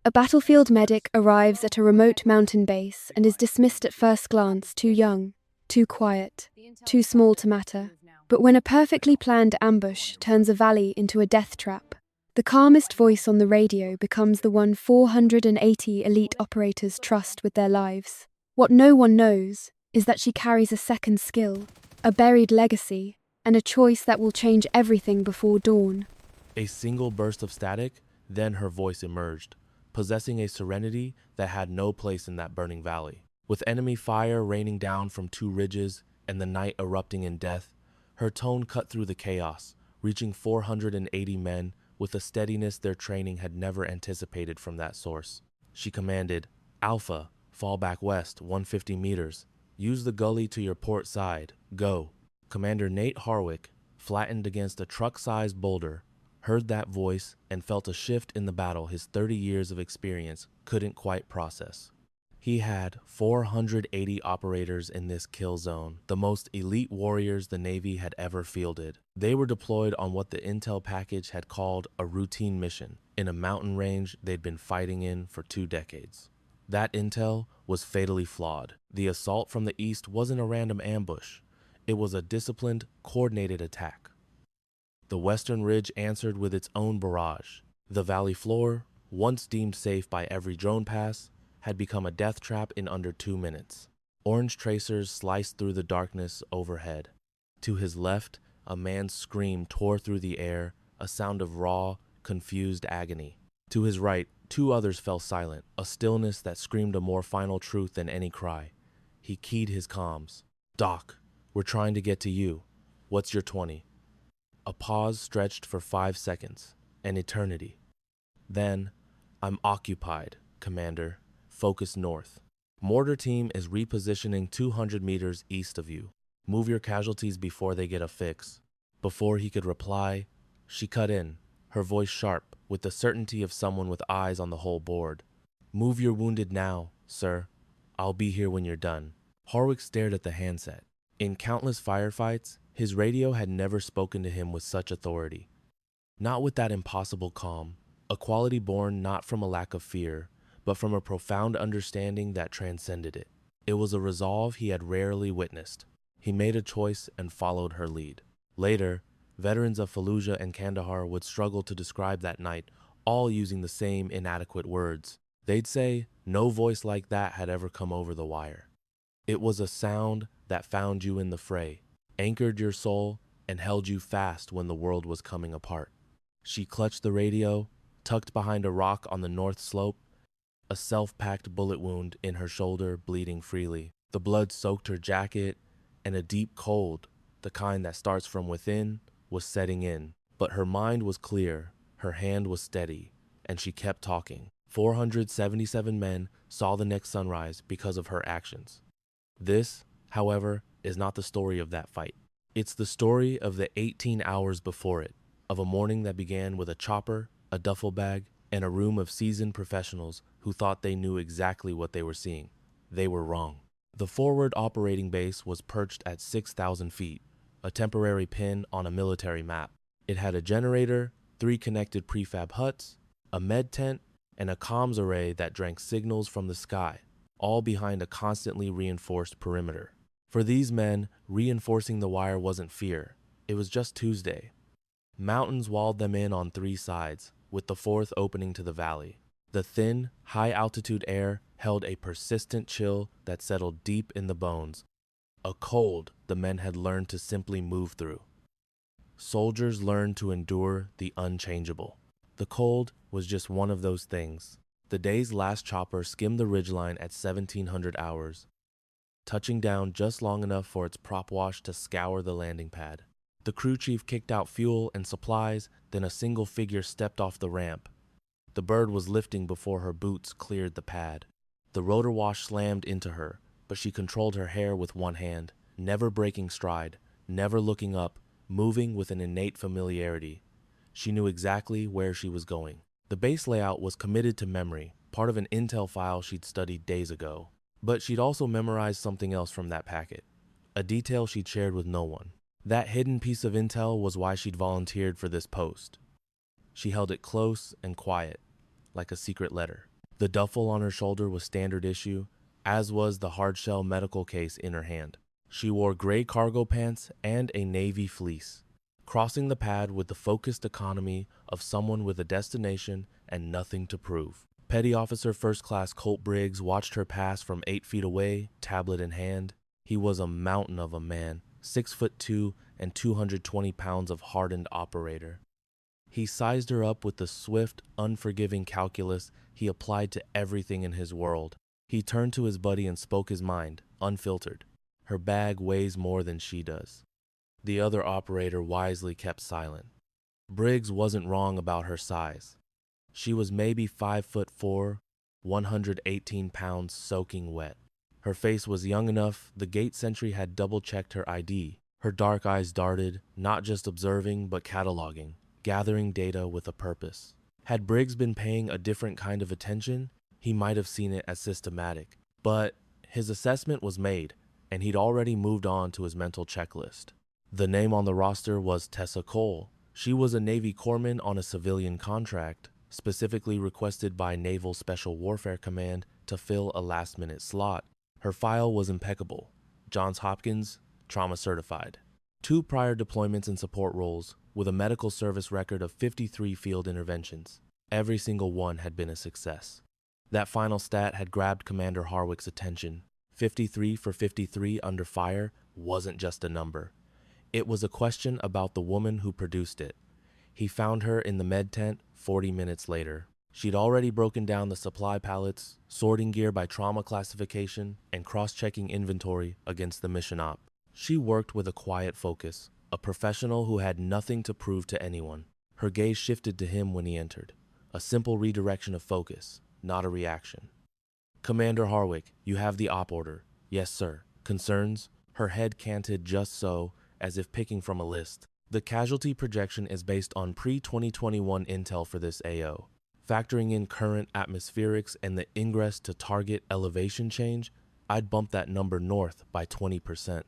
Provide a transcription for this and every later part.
A battlefield medic arrives at a remote mountain base and is dismissed at first glance too young, too quiet, too small to matter. But when a perfectly planned ambush turns a valley into a death trap, the calmest voice on the radio becomes the one 480 elite operators trust with their lives. What no one knows is that she carries a second skill, a buried legacy, and a choice that will change everything before dawn. A single burst of static, then her voice emerged, possessing a serenity that had no place in that burning valley. With enemy fire raining down from two ridges and the night erupting in death, her tone cut through the chaos, reaching 480 men with a steadiness their training had never anticipated from that source. She commanded, "Alpha, fall back west, 150 meters. Use the gully to your port side. Go." Commander Nate Harwick, flattened against a truck-sized boulder, heard that voice and felt a shift in the battle his 30 years of experience couldn't quite process. He had 480 operators in this kill zone, the most elite warriors the Navy had ever fielded. They were deployed on what the intel package had called a routine mission in a mountain range they'd been fighting in for 2 decades. That intel was fatally flawed. The assault from the east wasn't a random ambush. It was a disciplined, coordinated attack. The western ridge answered with its own barrage. The valley floor, once deemed safe by every drone pass, had become a death trap in under 2 minutes. Orange tracers sliced through the darkness overhead. To his left, a man's scream tore through the air, a sound of raw, confused agony. To his right, 2 others fell silent, a stillness that screamed a more final truth than any cry. He keyed his comms. "Doc, we're trying to get to you. What's your 20? A pause stretched for 5 seconds, an eternity. Then, "I'm occupied, Commander. Focus north. Mortar team is repositioning 200 meters east of you. Move your casualties before they get a fix." Before he could reply, she cut in, her voice sharp, with the certainty of someone with eyes on the whole board. "Move your wounded now, sir. I'll be here when you're done." Harwick stared at the handset. In countless firefights, his radio had never spoken to him with such authority. Not with that impossible calm, a quality born not from a lack of fear, but from a profound understanding that transcended it. It was a resolve he had rarely witnessed. He made a choice and followed her lead. Later, veterans of Fallujah and Kandahar would struggle to describe that night, all using the same inadequate words. They'd say no voice like that had ever come over the wire. It was a sound that found you in the fray, anchored your soul, and held you fast when the world was coming apart. She clutched the radio, tucked behind a rock on the north slope, a self-packed bullet wound in her shoulder bleeding freely. The blood soaked her jacket, and a deep cold, the kind that starts from within, was setting in. But her mind was clear, her hand was steady, and she kept talking. 477 men saw the next sunrise because of her actions. This, however, is not the story of that fight. It's the story of the 18 hours before it, of a morning that began with a chopper, a duffel bag, and a room of seasoned professionals who thought they knew exactly what they were seeing. They were wrong. The forward operating base was perched at 6,000 feet, a temporary pin on a military map. It had a generator, 3 connected prefab huts, a med tent, and a comms array that drank signals from the sky, all behind a constantly reinforced perimeter. For these men, reinforcing the wire wasn't fear. It was just Tuesday. Mountains walled them in on 3 sides, with the 4th opening to the valley. The thin, high-altitude air held a persistent chill that settled deep in the bones, a cold the men had learned to simply move through. Soldiers learned to endure the unchangeable. The cold was just one of those things. The day's last chopper skimmed the ridgeline at 1,700 hours, touching down just long enough for its prop wash to scour the landing pad. The crew chief kicked out fuel and supplies, then a single figure stepped off the ramp. The bird was lifting before her boots cleared the pad. The rotor wash slammed into her, but she controlled her hair with one hand, never breaking stride, never looking up, moving with an innate familiarity. She knew exactly where she was going. The base layout was committed to memory, part of an intel file she'd studied days ago. But she'd also memorized something else from that packet, a detail she'd shared with no one. That hidden piece of intel was why she'd volunteered for this post. She held it close and quiet, like a secret letter. The duffel on her shoulder was standard issue, as was the hardshell medical case in her hand. She wore gray cargo pants and a navy fleece, crossing the pad with the focused economy of someone with a destination and nothing to prove. Petty Officer First Class Colt Briggs watched her pass from 8 feet away, tablet in hand. He was a mountain of a man, 6'2" and 220 pounds of hardened operator. He sized her up with the swift, unforgiving calculus he applied to everything in his world. He turned to his buddy and spoke his mind, unfiltered. Her bag weighs more than she does. The other operator wisely kept silent. Briggs wasn't wrong about her size. She was maybe 5'4", 118 pounds soaking wet. Her face was young enough the gate sentry had double-checked her ID. Her dark eyes darted, not just observing but cataloging, gathering data with a purpose. Had Briggs been paying a different kind of attention, he might have seen it as systematic. But his assessment was made, and he'd already moved on to his mental checklist. The name on the roster was Tessa Cole. She was a Navy corpsman on a civilian contract, specifically requested by Naval Special Warfare Command to fill a last-minute slot. Her file was impeccable. Johns Hopkins, trauma certified. 2 prior deployments and support roles, with a medical service record of 53 field interventions. Every single one had been a success. That final stat had grabbed Commander Harwick's attention. 53 for 53 under fire wasn't just a number. It was a question about the woman who produced it. He found her in the med tent 40 minutes later. She'd already broken down the supply pallets, sorting gear by trauma classification, and cross-checking inventory against the mission op. She worked with a quiet focus, a professional who had nothing to prove to anyone. Her gaze shifted to him when he entered. A simple redirection of focus, not a reaction. "Commander Harwick, you have the op order." "Yes, sir." "Concerns?" Her head canted just so, as if picking from a list. "The casualty projection is based on pre-2021 intel for this AO. Factoring in current atmospherics and the ingress to target elevation change, I'd bump that number north by 20%.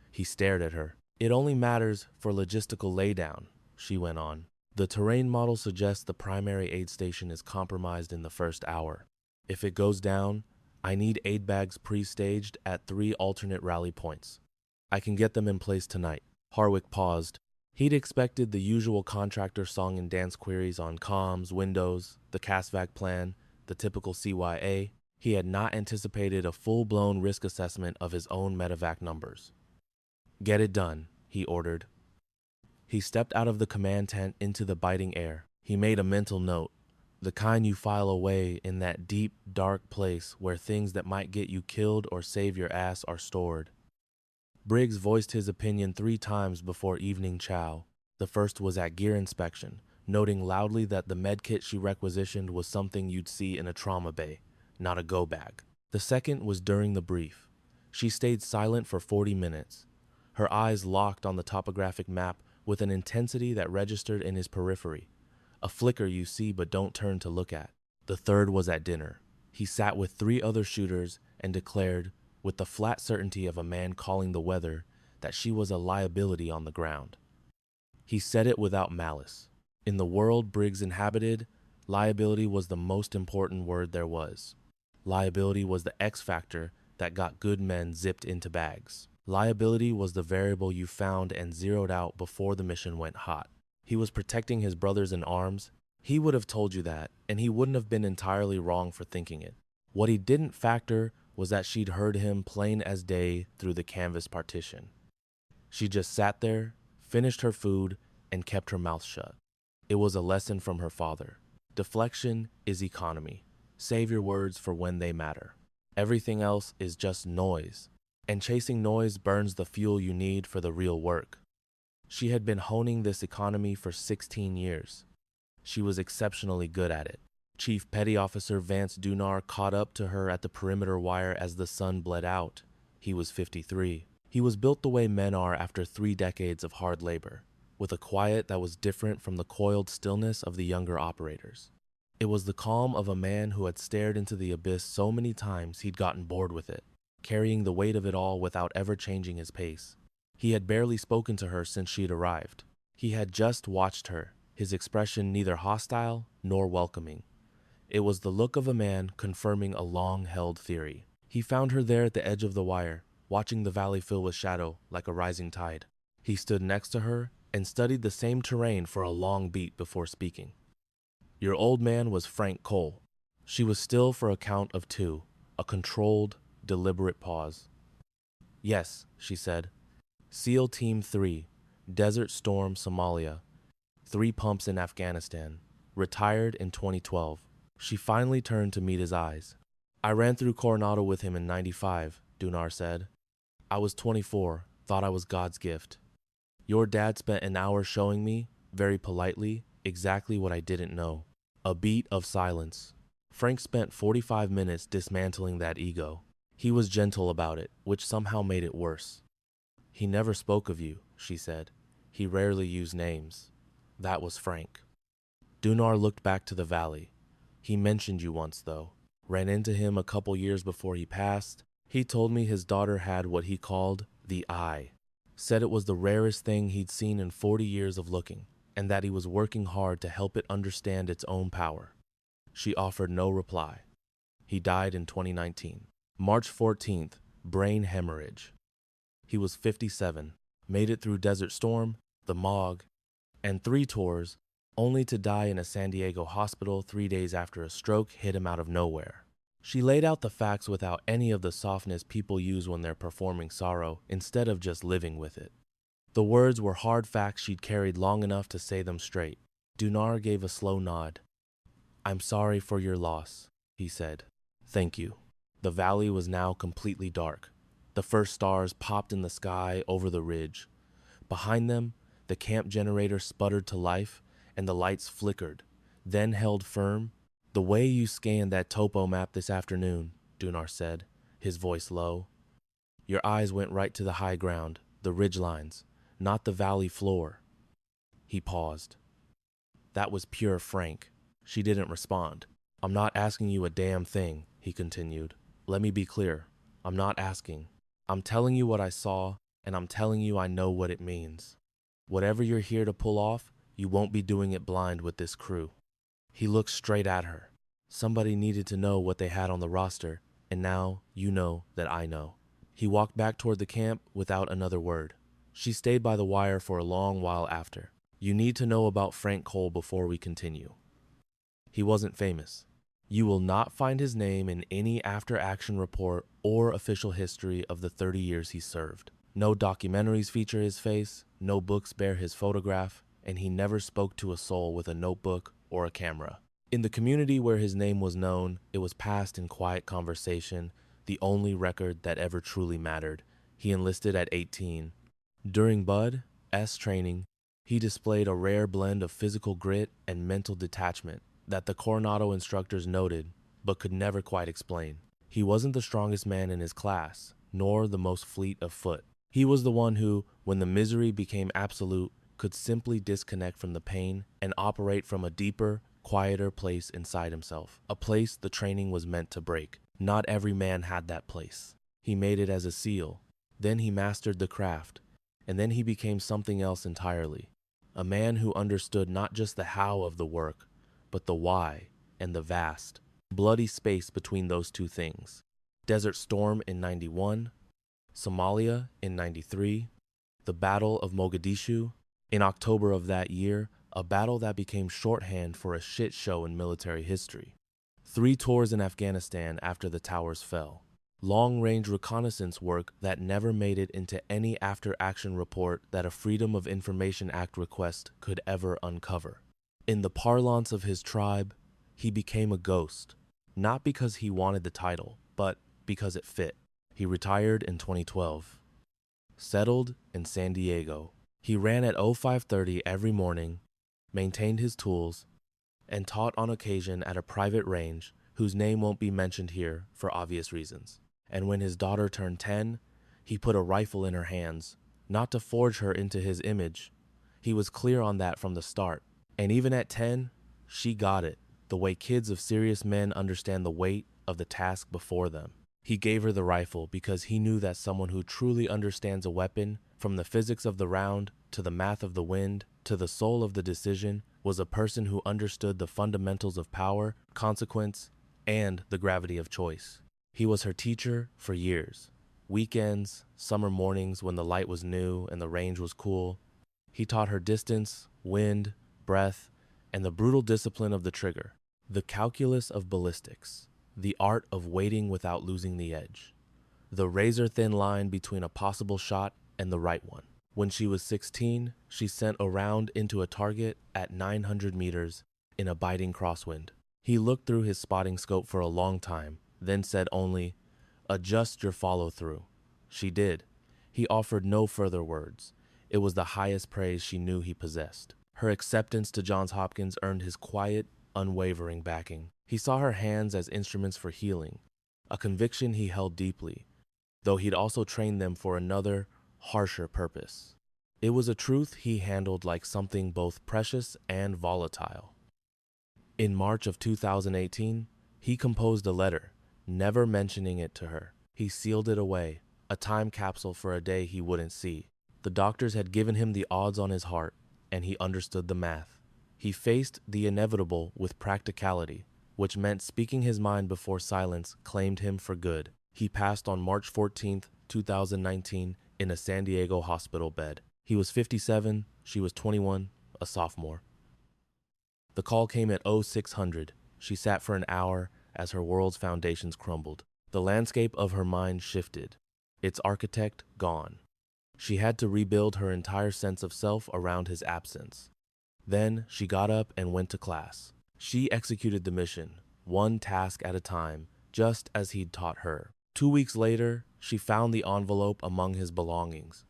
He stared at her. "It only matters for logistical laydown," she went on. "The terrain model suggests the primary aid station is compromised in the first hour. If it goes down, I need aid bags pre-staged at 3 alternate rally points. I can get them in place tonight." Harwick paused. He'd expected the usual contractor song and dance queries on comms, windows, the CASVAC plan, the typical CYA. He had not anticipated a full-blown risk assessment of his own medevac numbers. "Get it done," he ordered. He stepped out of the command tent into the biting air. He made a mental note, the kind you file away in that deep, dark place where things that might get you killed or save your ass are stored. Briggs voiced his opinion 3 times before evening chow. The first was at gear inspection, noting loudly that the medkit she requisitioned was something you'd see in a trauma bay, not a go bag. The second was during the brief. She stayed silent for 40 minutes, her eyes locked on the topographic map with an intensity that registered in his periphery, a flicker you see but don't turn to look at. The third was at dinner. He sat with 3 other shooters and declared, with the flat certainty of a man calling the weather, that she was a liability on the ground. He said it without malice. In the world Briggs inhabited, liability was the most important word there was. Liability was the X factor that got good men zipped into bags. Liability was the variable you found and zeroed out before the mission went hot. He was protecting his brothers in arms. He would have told you that, and he wouldn't have been entirely wrong for thinking it. What he didn't factor was that she'd heard him plain as day through the canvas partition. She just sat there, finished her food, and kept her mouth shut. It was a lesson from her father. Deflection is economy. Save your words for when they matter. Everything else is just noise, and chasing noise burns the fuel you need for the real work. She had been honing this economy for 16 years. She was exceptionally good at it. Chief Petty Officer Vance Dunar caught up to her at the perimeter wire as the sun bled out. He was 53. He was built the way men are after 3 decades of hard labor, with a quiet that was different from the coiled stillness of the younger operators. It was the calm of a man who had stared into the abyss so many times he'd gotten bored with it, carrying the weight of it all without ever changing his pace. He had barely spoken to her since she'd arrived. He had just watched her, his expression neither hostile nor welcoming. It was the look of a man confirming a long-held theory. He found her there at the edge of the wire, watching the valley fill with shadow like a rising tide. He stood next to her and studied the same terrain for a long beat before speaking. Your old man was Frank Cole. She was still for a count of two, a controlled, deliberate pause. Yes, she said. SEAL Team 3, Desert Storm, Somalia. 3 pumps in Afghanistan. Retired in 2012. She finally turned to meet his eyes. I ran through Coronado with him in '95, Dunar said. I was 24, thought I was God's gift. Your dad spent an hour showing me, very politely, exactly what I didn't know. A beat of silence. Frank spent 45 minutes dismantling that ego. He was gentle about it, which somehow made it worse. He never spoke of you, she said. He rarely used names. That was Frank. Dunar looked back to the valley. He mentioned you once, though. Ran into him a couple years before he passed. He told me his daughter had what he called the eye. Said it was the rarest thing he'd seen in 40 years of looking, and that he was working hard to help it understand its own power. She offered no reply. He died in 2019. March 14th, brain hemorrhage. He was 57, made it through Desert Storm, the MOG, and 3 tours, only to die in a San Diego hospital 3 days after a stroke hit him out of nowhere. She laid out the facts without any of the softness people use when they're performing sorrow, instead of just living with it. The words were hard facts she'd carried long enough to say them straight. Dunar gave a slow nod. I'm sorry for your loss, he said. Thank you. The valley was now completely dark. The first stars popped in the sky over the ridge. Behind them, the camp generator sputtered to life, and the lights flickered, then held firm. The way you scanned that topo map this afternoon, Dunar said, his voice low. Your eyes went right to the high ground, the ridge lines, not the valley floor. He paused. That was pure Frank. She didn't respond. I'm not asking you a damn thing, he continued. Let me be clear. I'm not asking. I'm telling you what I saw, and I'm telling you I know what it means. Whatever you're here to pull off, you won't be doing it blind with this crew. He looked straight at her. Somebody needed to know what they had on the roster, and now you know that I know. He walked back toward the camp without another word. She stayed by the wire for a long while after. You need to know about Frank Cole before we continue. He wasn't famous. You will not find his name in any after-action report or official history of the 30 years he served. No documentaries feature his face, no books bear his photograph, and he never spoke to a soul with a notebook or a camera. In the community where his name was known, it was passed in quiet conversation, the only record that ever truly mattered. He enlisted at 18. During Bud S training, he displayed a rare blend of physical grit and mental detachment that the Coronado instructors noted, but could never quite explain. He wasn't the strongest man in his class, nor the most fleet of foot. He was the one who, when the misery became absolute, could simply disconnect from the pain and operate from a deeper, quieter place inside himself, a place the training was meant to break. Not every man had that place. He made it as a SEAL. Then he mastered the craft, and then he became something else entirely. A man who understood not just the how of the work, but the why and the vast, bloody space between those two things. Desert Storm in 91, Somalia in 93, the Battle of Mogadishu. In October of that year, a battle that became shorthand for a shit show in military history. 3 tours in Afghanistan after the towers fell. Long-range reconnaissance work that never made it into any after-action report that a Freedom of Information Act request could ever uncover. In the parlance of his tribe, he became a ghost, not because he wanted the title, but because it fit. He retired in 2012. Settled in San Diego. He ran at 0530 every morning, maintained his tools, and taught on occasion at a private range whose name won't be mentioned here for obvious reasons. And when his daughter turned 10, he put a rifle in her hands, not to forge her into his image. He was clear on that from the start. And even at 10, she got it, the way kids of serious men understand the weight of the task before them. He gave her the rifle because he knew that someone who truly understands a weapon, from the physics of the round, to the math of the wind, to the soul of the decision, was a person who understood the fundamentals of power, consequence, and the gravity of choice. He was her teacher for years. Weekends, summer mornings when the light was new and the range was cool. He taught her distance, wind, breath, and the brutal discipline of the trigger. The calculus of ballistics, the art of waiting without losing the edge. The razor-thin line between a possible shot and the right one. When she was 16, she sent a round into a target at 900 meters in a biting crosswind. He looked through his spotting scope for a long time, then said only, "Adjust your follow-through." She did. He offered no further words. It was the highest praise she knew he possessed. Her acceptance to Johns Hopkins earned his quiet, unwavering backing. He saw her hands as instruments for healing, a conviction he held deeply, though he'd also trained them for another, harsher purpose. It was a truth he handled like something both precious and volatile. In March of 2018, he composed a letter, never mentioning it to her. He sealed it away, a time capsule for a day he wouldn't see. The doctors had given him the odds on his heart, and he understood the math. He faced the inevitable with practicality, which meant speaking his mind before silence claimed him for good. He passed on March 14, 2019, in a San Diego hospital bed. He was 57, she was 21, a sophomore. The call came at 0600. She sat for an hour as her world's foundations crumbled. The landscape of her mind shifted, its architect gone. She had to rebuild her entire sense of self around his absence. Then she got up and went to class. She executed the mission, one task at a time, just as he'd taught her. 2 weeks later, she found the envelope among his belongings.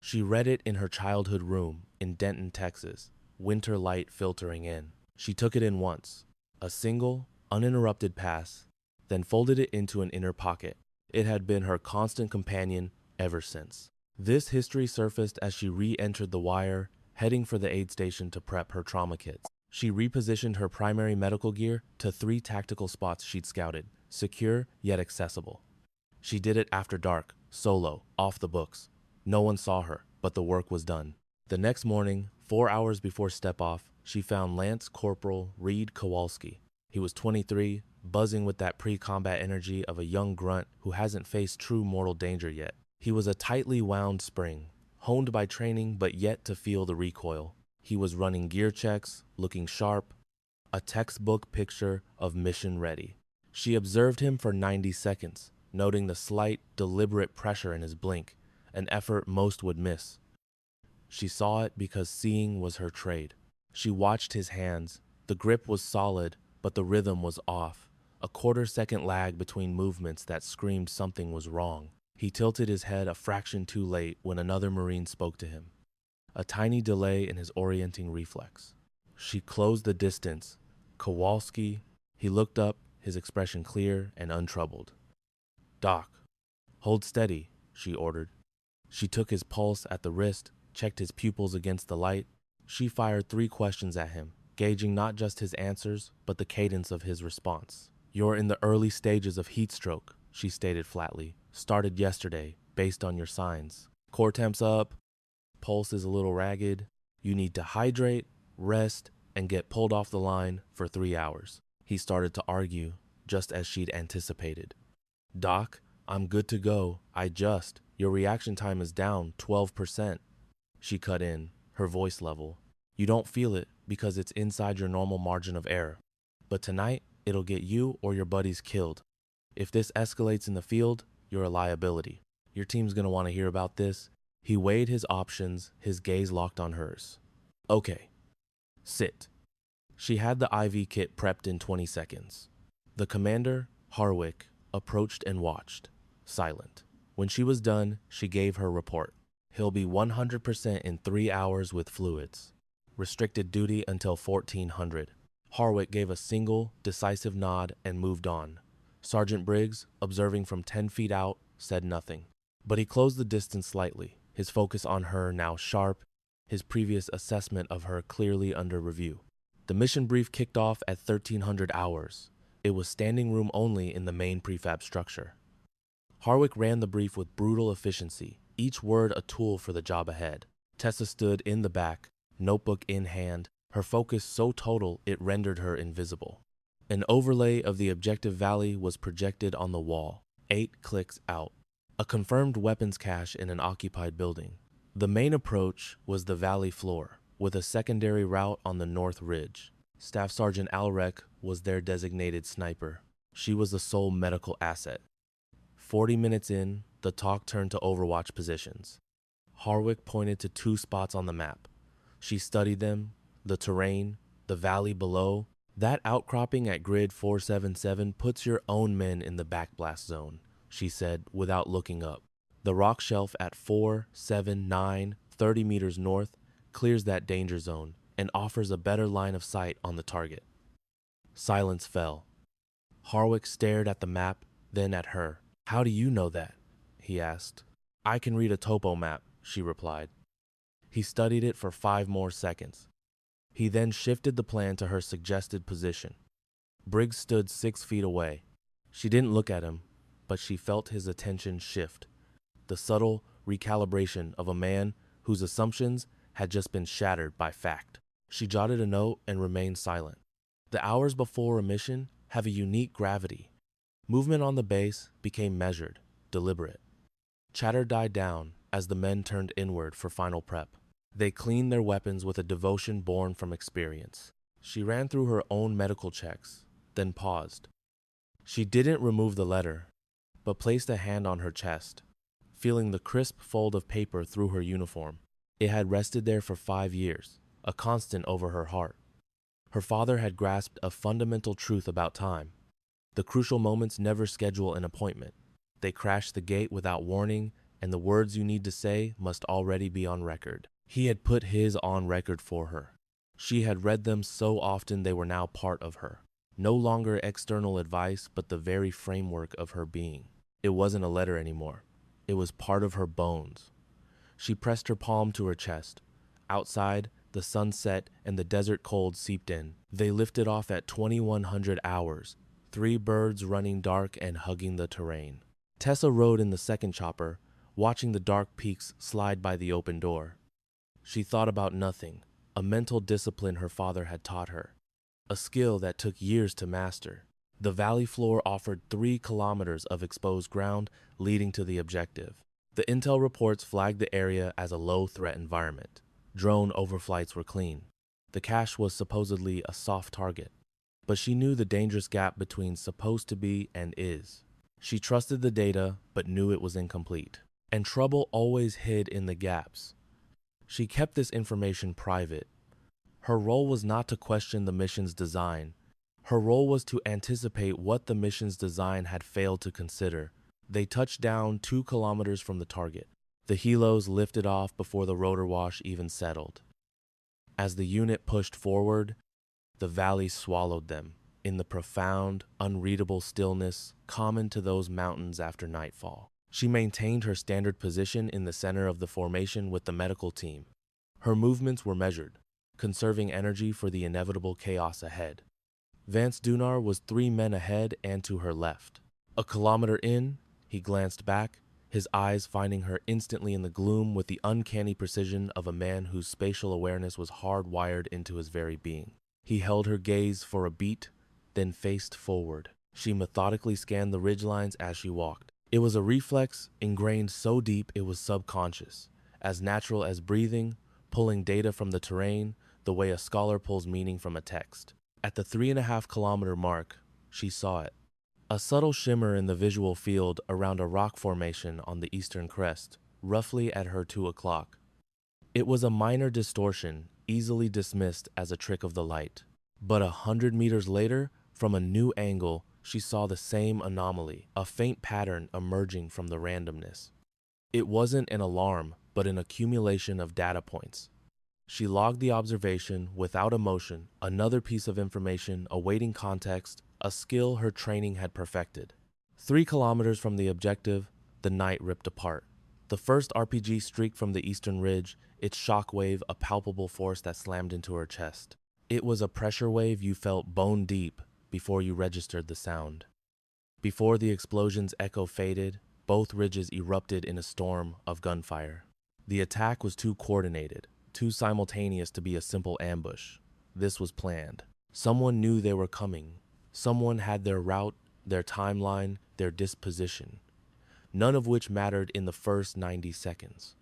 She read it in her childhood room in Denton, Texas, winter light filtering in. She took it in once, a single, uninterrupted pass, then folded it into an inner pocket. It had been her constant companion ever since. This history surfaced as she re-entered the wire, heading for the aid station to prep her trauma kits. She repositioned her primary medical gear to 3 tactical spots she'd scouted, secure yet accessible. She did it after dark, solo, off the books. No one saw her, but the work was done. The next morning, 4 hours before step-off, she found Lance Corporal Reed Kowalski. He was 23, buzzing with that pre-combat energy of a young grunt who hasn't faced true mortal danger yet. He was a tightly wound spring, honed by training but yet to feel the recoil. He was running gear checks, looking sharp, a textbook picture of mission ready. She observed him for 90 seconds, noting the slight, deliberate pressure in his blink, an effort most would miss. She saw it because seeing was her trade. She watched his hands. The grip was solid, but the rhythm was off, a quarter-second lag between movements that screamed something was wrong. He tilted his head a fraction too late when another Marine spoke to him, a tiny delay in his orienting reflex. She closed the distance. Kowalski. He looked up, his expression clear and untroubled. "Doc, hold steady," she ordered. She took his pulse at the wrist, checked his pupils against the light. She fired 3 questions at him, gauging not just his answers, but the cadence of his response. "You're in the early stages of heat stroke," she stated flatly. "Started yesterday, based on your signs. Core temp's up, pulse is a little ragged. You need to hydrate, rest, and get pulled off the line for 3 hours. He started to argue, just as she'd anticipated. "Doc, I'm good to go. Your reaction time is down 12%. She cut in, her voice level. "You don't feel it because it's inside your normal margin of error. But tonight, it'll get you or your buddies killed. If this escalates in the field, you're a liability. Your team's gonna want to hear about this." He weighed his options, his gaze locked on hers. "Okay, sit." She had the IV kit prepped in 20 seconds. The commander, Harwick, approached and watched, silent. When she was done, she gave her report. "He'll be 100% in 3 hours with fluids. Restricted duty until 1400. Harwick gave a single, decisive nod and moved on. Sergeant Briggs, observing from 10 feet out, said nothing. But he closed the distance slightly, his focus on her now sharp, his previous assessment of her clearly under review. The mission brief kicked off at 1300 hours. It was standing room only in the main prefab structure. Harwick ran the brief with brutal efficiency, each word a tool for the job ahead. Tessa stood in the back, notebook in hand, her focus so total it rendered her invisible. An overlay of the objective valley was projected on the wall, 8 clicks out. A confirmed weapons cache in an occupied building. The main approach was the valley floor, with a secondary route on the north ridge. Staff Sergeant Alrek was their designated sniper. She was the sole medical asset. 40 minutes in, the talk turned to Overwatch positions. Harwick pointed to 2 spots on the map. She studied them, the terrain, the valley below. That outcropping at grid 477 puts your own men in the backblast zone, she said without looking up. The rock shelf at 4, 7, 9, 30 meters north clears that danger zone and offers a better line of sight on the target. Silence fell. Harwick stared at the map, then at her. "How do you know that?" he asked. "I can read a topo map," she replied. He studied it for 5 more seconds. He then shifted the plan to her suggested position. Briggs stood 6 feet away. She didn't look at him, but she felt his attention shift. The subtle recalibration of a man whose assumptions had just been shattered by fact. She jotted a note and remained silent. The hours before a mission have a unique gravity. Movement on the base became measured, deliberate. Chatter died down as the men turned inward for final prep. They cleaned their weapons with a devotion born from experience. She ran through her own medical checks, then paused. She didn't remove the letter, but placed a hand on her chest, feeling the crisp fold of paper through her uniform. It had rested there for 5 years, a constant over her heart. Her father had grasped a fundamental truth about time. The crucial moments never schedule an appointment. They crash the gate without warning, and the words you need to say must already be on record. He had put his on record for her. She had read them so often they were now part of her. No longer external advice, but the very framework of her being. It wasn't a letter anymore. It was part of her bones. She pressed her palm to her chest. Outside, the sun set and the desert cold seeped in. They lifted off at 2100 hours, 3 birds running dark and hugging the terrain. Tessa rode in the second chopper, watching the dark peaks slide by the open door. She thought about nothing, a mental discipline her father had taught her, a skill that took years to master. The valley floor offered 3 kilometers of exposed ground leading to the objective. The intel reports flagged the area as a low-threat environment. Drone overflights were clean. The cache was supposedly a soft target, but she knew the dangerous gap between supposed to be and is. She trusted the data, but knew it was incomplete. And trouble always hid in the gaps. She kept this information private. Her role was not to question the mission's design. Her role was to anticipate what the mission's design had failed to consider. They touched down 2 kilometers from the target. The helos lifted off before the rotor wash even settled. As the unit pushed forward, the valley swallowed them in the profound, unreadable stillness common to those mountains after nightfall. She maintained her standard position in the center of the formation with the medical team. Her movements were measured, conserving energy for the inevitable chaos ahead. Vance Dunar was 3 men ahead and to her left. A kilometer in, he glanced back, his eyes finding her instantly in the gloom with the uncanny precision of a man whose spatial awareness was hardwired into his very being. He held her gaze for a beat, then faced forward. She methodically scanned the ridgelines as she walked. It was a reflex ingrained so deep it was subconscious, as natural as breathing, pulling data from the terrain, the way a scholar pulls meaning from a text. At the 3.5 kilometer mark, she saw it. A subtle shimmer in the visual field around a rock formation on the eastern crest, roughly at her 2 o'clock. It was a minor distortion, easily dismissed as a trick of the light. But 100 meters later, from a new angle, she saw the same anomaly, a faint pattern emerging from the randomness. It wasn't an alarm, but an accumulation of data points. She logged the observation without emotion, another piece of information awaiting context, a skill her training had perfected. 3 kilometers from the objective, the night ripped apart. The first RPG streaked from the eastern ridge, its shockwave a palpable force that slammed into her chest. It was a pressure wave you felt bone deep before you registered the sound. Before the explosion's echo faded, both ridges erupted in a storm of gunfire. The attack was too coordinated, too simultaneous to be a simple ambush. This was planned. Someone knew they were coming. Someone had their route, their timeline, their disposition, none of which mattered in the first 90 seconds.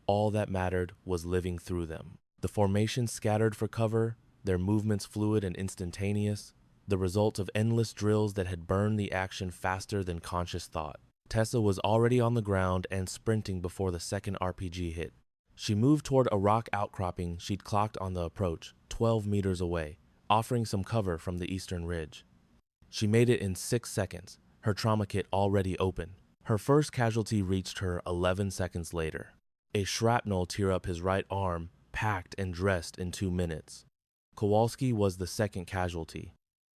All that mattered was living through them. The formation scattered for cover, their movements fluid and instantaneous, the result of endless drills that had burned the action faster than conscious thought. Tessa was already on the ground and sprinting before the second RPG hit. She moved toward a rock outcropping she'd clocked on the approach, 12 meters away, offering some cover from the eastern ridge. She made it in 6 seconds, her trauma kit already open. Her first casualty reached her 11 seconds later. A shrapnel tore up his right arm, packed and dressed in 2 minutes. Kowalski was the second casualty,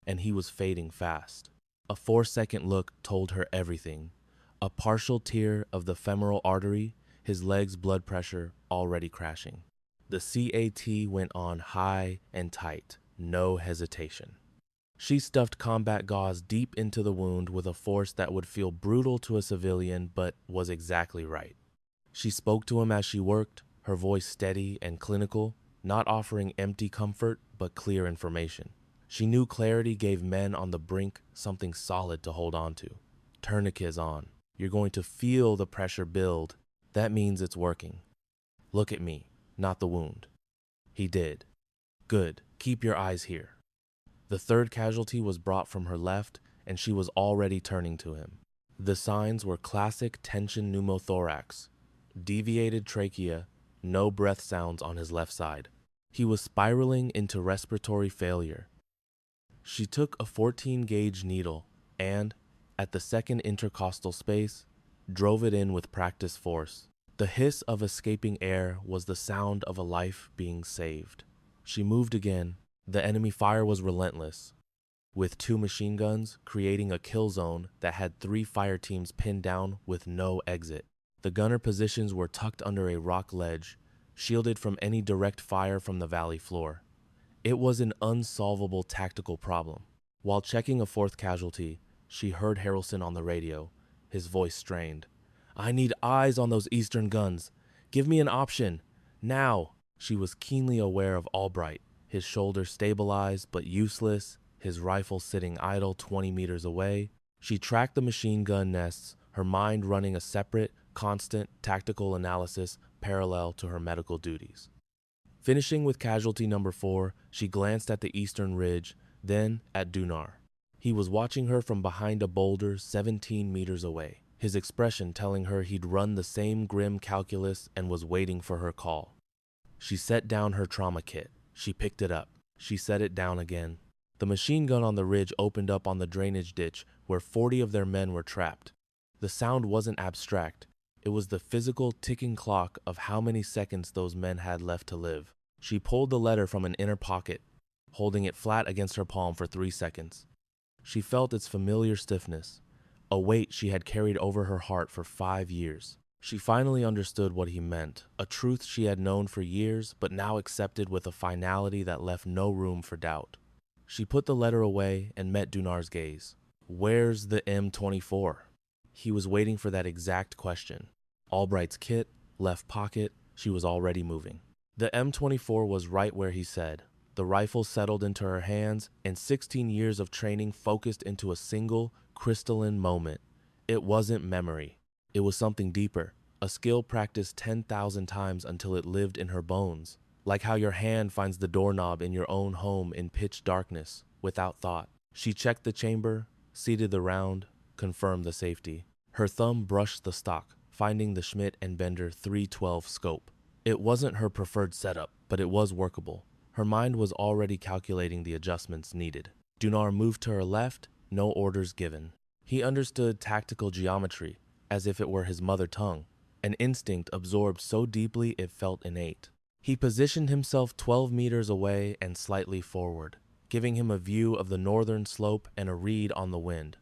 and he was fading fast. A 4-second look told her everything. A partial tear of the femoral artery, his leg's blood pressure already crashing. The CAT went on high and tight, no hesitation. She stuffed combat gauze deep into the wound with a force that would feel brutal to a civilian, but was exactly right. She spoke to him as she worked, her voice steady and clinical, not offering empty comfort, but clear information. She knew clarity gave men on the brink something solid to hold on to. Tourniquets on. You're going to feel the pressure build. That means it's working. Look at me, not the wound. He did. Good. Keep your eyes here. The third casualty was brought from her left, and she was already turning to him. The signs were classic tension pneumothorax, deviated trachea, no breath sounds on his left side. He was spiraling into respiratory failure. She took a 14-gauge needle and, at the second intercostal space, drove it in with practiced force. The hiss of escaping air was the sound of a life being saved. She moved again. The enemy fire was relentless, with 2 machine guns creating a kill zone that had 3 fire teams pinned down with no exit. The gunner positions were tucked under a rock ledge, shielded from any direct fire from the valley floor. It was an unsolvable tactical problem. While checking a 4th casualty, she heard Harrelson on the radio, his voice strained. "I need eyes on those eastern guns. Give me an option. Now." She was keenly aware of Albright, his shoulder stabilized but useless, his rifle sitting idle 20 meters away. She tracked the machine gun nests, her mind running a separate, constant tactical analysis parallel to her medical duties. Finishing with casualty number 4, she glanced at the eastern ridge, then at Dunar. He was watching her from behind a boulder 17 meters away, his expression telling her he'd run the same grim calculus and was waiting for her call. She set down her trauma kit. She picked it up. She set it down again. The machine gun on the ridge opened up on the drainage ditch where 40 of their men were trapped. The sound wasn't abstract. It was the physical ticking clock of how many seconds those men had left to live. She pulled the letter from an inner pocket, holding it flat against her palm for 3 seconds. She felt its familiar stiffness, a weight she had carried over her heart for 5 years. She finally understood what he meant, a truth she had known for years but now accepted with a finality that left no room for doubt. She put the letter away and met Dunar's gaze. "Where's the M24? He was waiting for that exact question. Albright's kit, left pocket, she was already moving. The M24 was right where he said. The rifle settled into her hands, and 16 years of training focused into a single, crystalline moment. It wasn't memory. It was something deeper, a skill practiced 10,000 times until it lived in her bones. Like how your hand finds the doorknob in your own home in pitch darkness, without thought. She checked the chamber, seated the round, confirmed the safety. Her thumb brushed the stock, finding the Schmidt & Bender 312 scope. It wasn't her preferred setup, but it was workable. Her mind was already calculating the adjustments needed. Dunar moved to her left, no orders given. He understood tactical geometry, as if it were his mother tongue, an instinct absorbed so deeply it felt innate. He positioned himself 12 meters away and slightly forward, giving him a view of the northern slope and a read on the wind.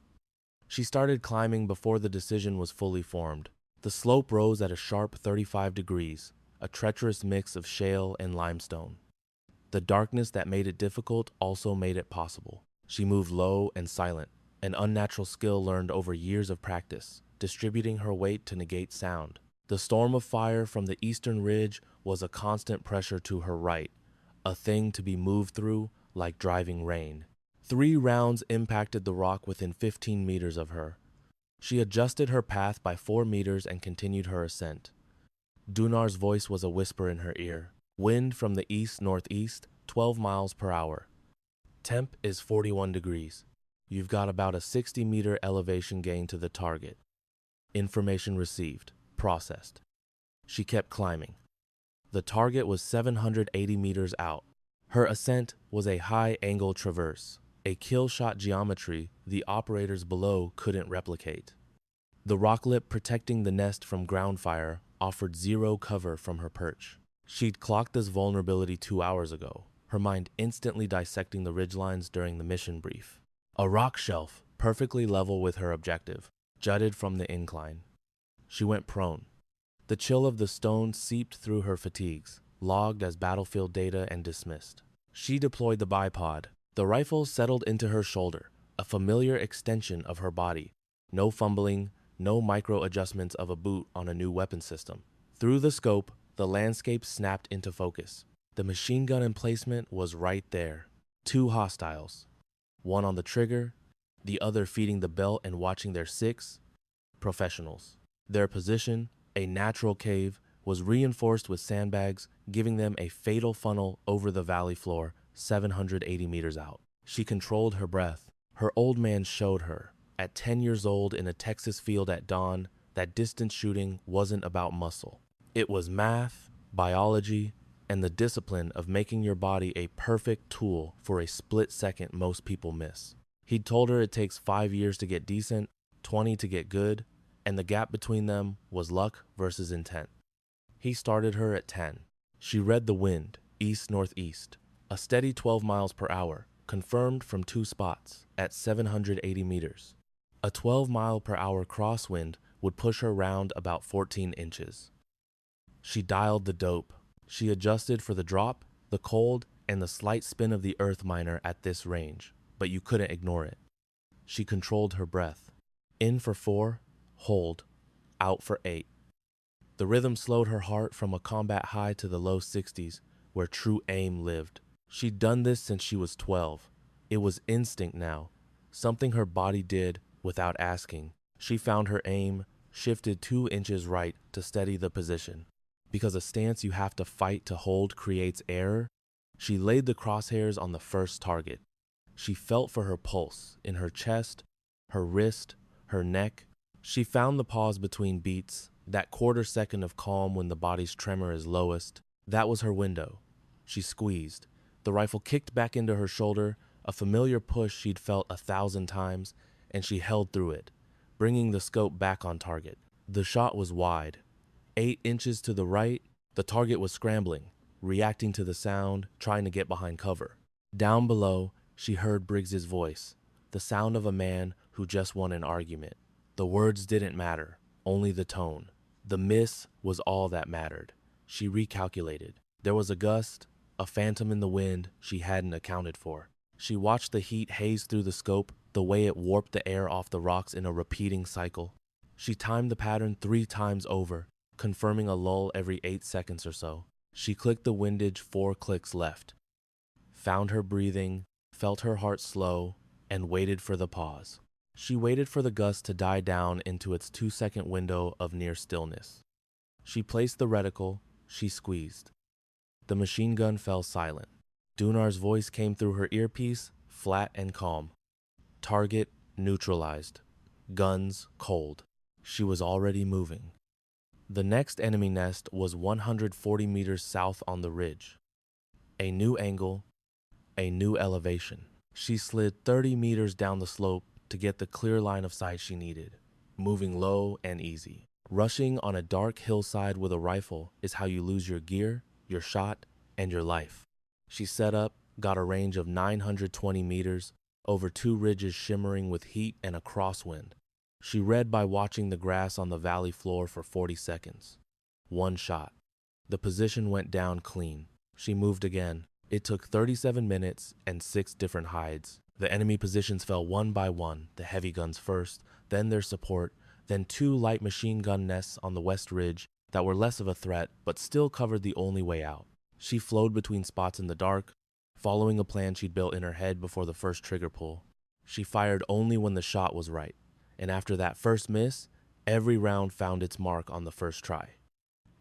She started climbing before the decision was fully formed. The slope rose at a sharp 35 degrees, a treacherous mix of shale and limestone. The darkness that made it difficult also made it possible. She moved low and silent, an unnatural skill learned over years of practice, distributing her weight to negate sound. The storm of fire from the eastern ridge was a constant pressure to her right, a thing to be moved through like driving rain. 3 rounds impacted the rock within 15 meters of her. She adjusted her path by 4 meters and continued her ascent. Dunar's voice was a whisper in her ear. Wind from the east-northeast, 12 miles per hour. Temp is 41 degrees. You've got about a 60-meter elevation gain to the target. Information received. Processed. She kept climbing. The target was 780 meters out. Her ascent was a high-angle traverse, a kill-shot geometry the operators below couldn't replicate. The rock lip protecting the nest from ground fire offered zero cover from her perch. She'd clocked this vulnerability 2 hours ago, her mind instantly dissecting the ridgelines during the mission brief. A rock shelf, perfectly level with her objective, jutted from the incline. She went prone. The chill of the stone seeped through her fatigues, logged as battlefield data and dismissed. She deployed the bipod. The rifle settled into her shoulder, a familiar extension of her body. No fumbling, no micro-adjustments of a boot on a new weapon system. Through the scope, the landscape snapped into focus. The machine gun emplacement was right there. 2 hostiles. One on the trigger, the other feeding the belt and watching their 6 professionals. Their position, a natural cave, was reinforced with sandbags, giving them a fatal funnel over the valley floor, 780 meters out. She controlled her breath. Her old man showed her, at 10 years old in a Texas field at dawn, that distance shooting wasn't about muscle. It was math, biology, and the discipline of making your body a perfect tool for a split second most people miss. He'd told her it takes 5 years to get decent, 20 to get good, and the gap between them was luck versus intent. He started her at 10. She read the wind, east-northeast, a steady 12 miles per hour, confirmed from 2 spots, at 780 meters. A 12-mile-per-hour crosswind would push her round about 14 inches. She dialed the dope. She adjusted for the drop, the cold, and the slight spin of the earth miner at this range, but you couldn't ignore it. She controlled her breath. In for 4, hold, out for 8. The rhythm slowed her heart from a combat high to the low 60s, where true aim lived. She'd done this since she was 12. It was instinct now, something her body did without asking. She found her aim, shifted 2 inches right to steady the position. Because a stance you have to fight to hold creates error, she laid the crosshairs on the first target. She felt for her pulse, in her chest, her wrist, her neck. She found the pause between beats, that quarter second of calm when the body's tremor is lowest. That was her window. She squeezed. The rifle kicked back into her shoulder, a familiar push she'd felt 1,000 times, and she held through it, bringing the scope back on target. The shot was wide. 8 inches to the right, the target was scrambling, reacting to the sound, trying to get behind cover. Down below, she heard Briggs's voice, the sound of a man who just won an argument. The words didn't matter, only the tone. The miss was all that mattered. She recalculated. There was a gust, a phantom in the wind she hadn't accounted for. She watched the heat haze through the scope, the way it warped the air off the rocks in a repeating cycle. She timed the pattern 3 times over, confirming a lull every 8 seconds or so. She clicked the windage 4 clicks left, found her breathing, felt her heart slow, and waited for the pause. She waited for the gust to die down into its 2-second window of near stillness. She placed the reticle, she squeezed. The machine gun fell silent. Dunar's voice came through her earpiece, flat and calm. Target neutralized. Guns cold. She was already moving. The next enemy nest was 140 meters south on the ridge. A new angle, a new elevation. She slid 30 meters down the slope to get the clear line of sight she needed, moving low and easy. Rushing on a dark hillside with a rifle is how you lose your gear, your shot, and your life. She set up, got a range of 920 meters, over 2 ridges shimmering with heat and a crosswind. She read by watching the grass on the valley floor for 40 seconds. 1 shot. The position went down clean. She moved again. It took 37 minutes and 6 different hides. The enemy positions fell one by one, the heavy guns first, then their support, then 2 light machine gun nests on the west ridge that were less of a threat but still covered the only way out. She flowed between spots in the dark, following a plan she'd built in her head before the first trigger pull. She fired only when the shot was right, and after that first miss, every round found its mark on the first try.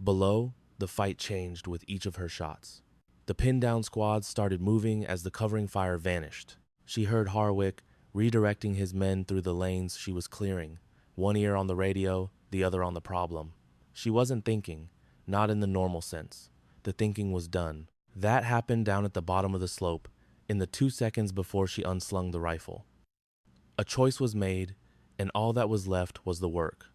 Below, the fight changed with each of her shots. The pinned-down squads started moving as the covering fire vanished. She heard Harwick redirecting his men through the lanes she was clearing, one ear on the radio, the other on the problem. She wasn't thinking, not in the normal sense. The thinking was done. That happened down at the bottom of the slope, in the 2 seconds before she unslung the rifle. A choice was made, and all that was left was the work.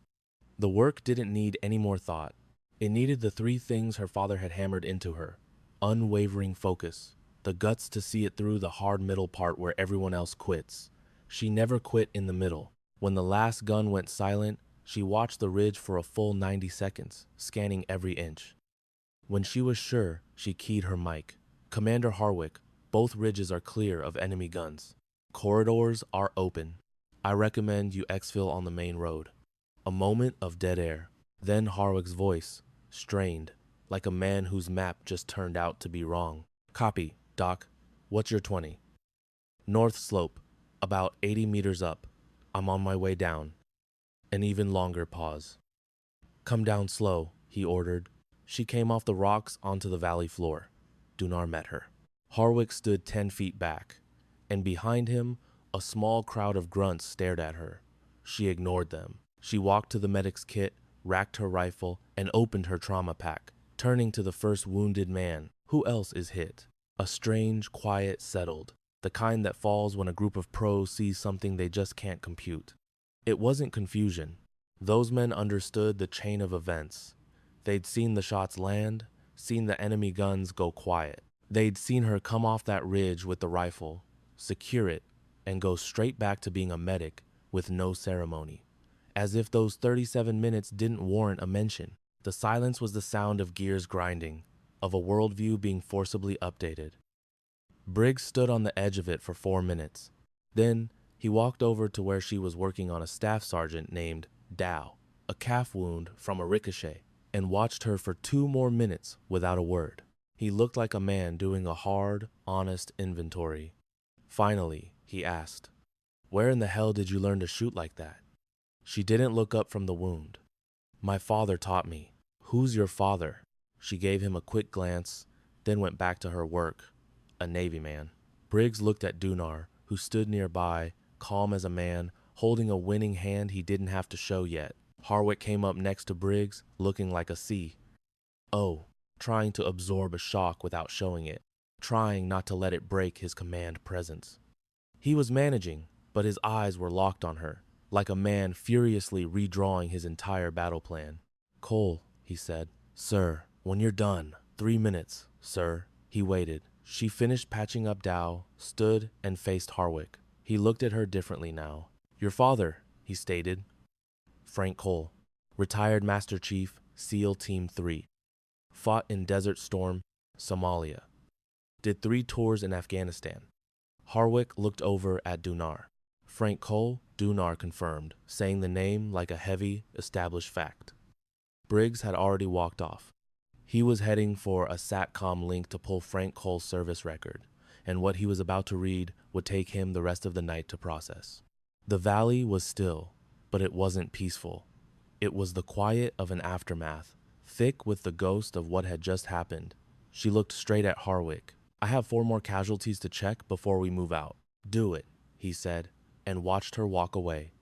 The work didn't need any more thought. It needed the 3 things her father had hammered into her: unwavering focus, the guts to see it through the hard middle part where everyone else quits. She never quit in the middle. When the last gun went silent, she watched the ridge for a full 90 seconds, scanning every inch. When she was sure, she keyed her mic. "Commander Harwick, both ridges are clear of enemy guns. Corridors are open. I recommend you exfil on the main road." A moment of dead air. Then Harwick's voice, strained, like a man whose map just turned out to be wrong. "Copy, Doc. What's your 20? "North slope, about 80 meters up. I'm on my way down." An even longer pause. "Come down slow," he ordered. She came off the rocks onto the valley floor. Dunar met her. Harwick stood 10 feet back, and behind him, a small crowd of grunts stared at her. She ignored them. She walked to the medic's kit, racked her rifle, and opened her trauma pack, turning to the first wounded man. Who else is hit? A strange quiet settled, the kind that falls when a group of pros sees something they just can't compute. It wasn't confusion. Those men understood the chain of events. They'd seen the shots land, seen the enemy guns go quiet. They'd seen her come off that ridge with the rifle, secure it, and go straight back to being a medic with no ceremony. As if those 37 minutes didn't warrant a mention. The silence was the sound of gears grinding, of a worldview being forcibly updated. Briggs stood on the edge of it for 4 minutes. Then, he walked over to where she was working on a staff sergeant named Dow, a calf wound from a ricochet, and watched her for 2 more minutes without a word. He looked like a man doing a hard, honest inventory. Finally, he asked, "Where in the hell did you learn to shoot like that?" She didn't look up from the wound. "My father taught me." "Who's your father?" She gave him a quick glance, then went back to her work. "A Navy man." Briggs looked at Dunar, who stood nearby, calm as a man, holding a winning hand he didn't have to show yet. Harwick came up next to Briggs, looking like a C. Oh, trying to absorb a shock without showing it, trying not to let it break his command presence. He was managing, but his eyes were locked on her, like a man furiously redrawing his entire battle plan. "Cole," he said. "Sir, when you're done. 3 minutes, sir." He waited. She finished patching up Dow, stood, and faced Harwick. He looked at her differently now. "Your father," he stated. "Frank Cole, retired Master Chief, SEAL Team 3. Fought in Desert Storm, Somalia. Did 3 tours in Afghanistan." Harwick looked over at Dunar. "Frank Cole," Dunar confirmed, saying the name like a heavy, established fact. Briggs had already walked off. He was heading for a SATCOM link to pull Frank Cole's service record, and what he was about to read would take him the rest of the night to process. The valley was still, but it wasn't peaceful. It was the quiet of an aftermath, thick with the ghost of what had just happened. She looked straight at Harwick. "I have 4 more casualties to check before we move out." "Do it," he said, and watched her walk away.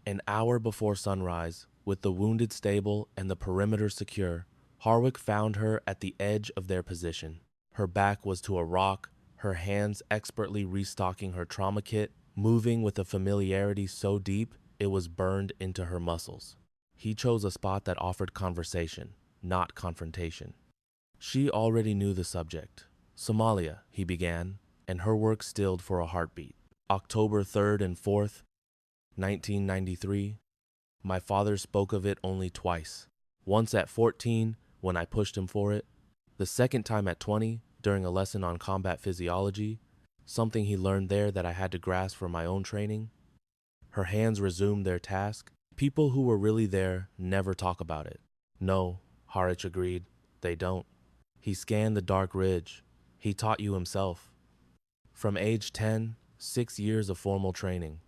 An hour before sunrise, with the wounded stable and the perimeter secure, Harwick found her at the edge of their position. Her back was to a rock, her hands expertly restocking her trauma kit, moving with a familiarity so deep it was burned into her muscles. He chose a spot that offered conversation, not confrontation. She already knew the subject. "Somalia," he began, and her work stilled for a heartbeat. "October 3rd and 4th, 1993. My father spoke of it only twice. Once at 14, when I pushed him for it. The second time at 20, during a lesson on combat physiology, something he learned there that I had to grasp for my own training." Her hands resumed their task. "People who were really there never talk about it." "No," Harwich agreed, "they don't." He scanned the dark ridge. He taught you himself. From age 10, 6 years of formal training.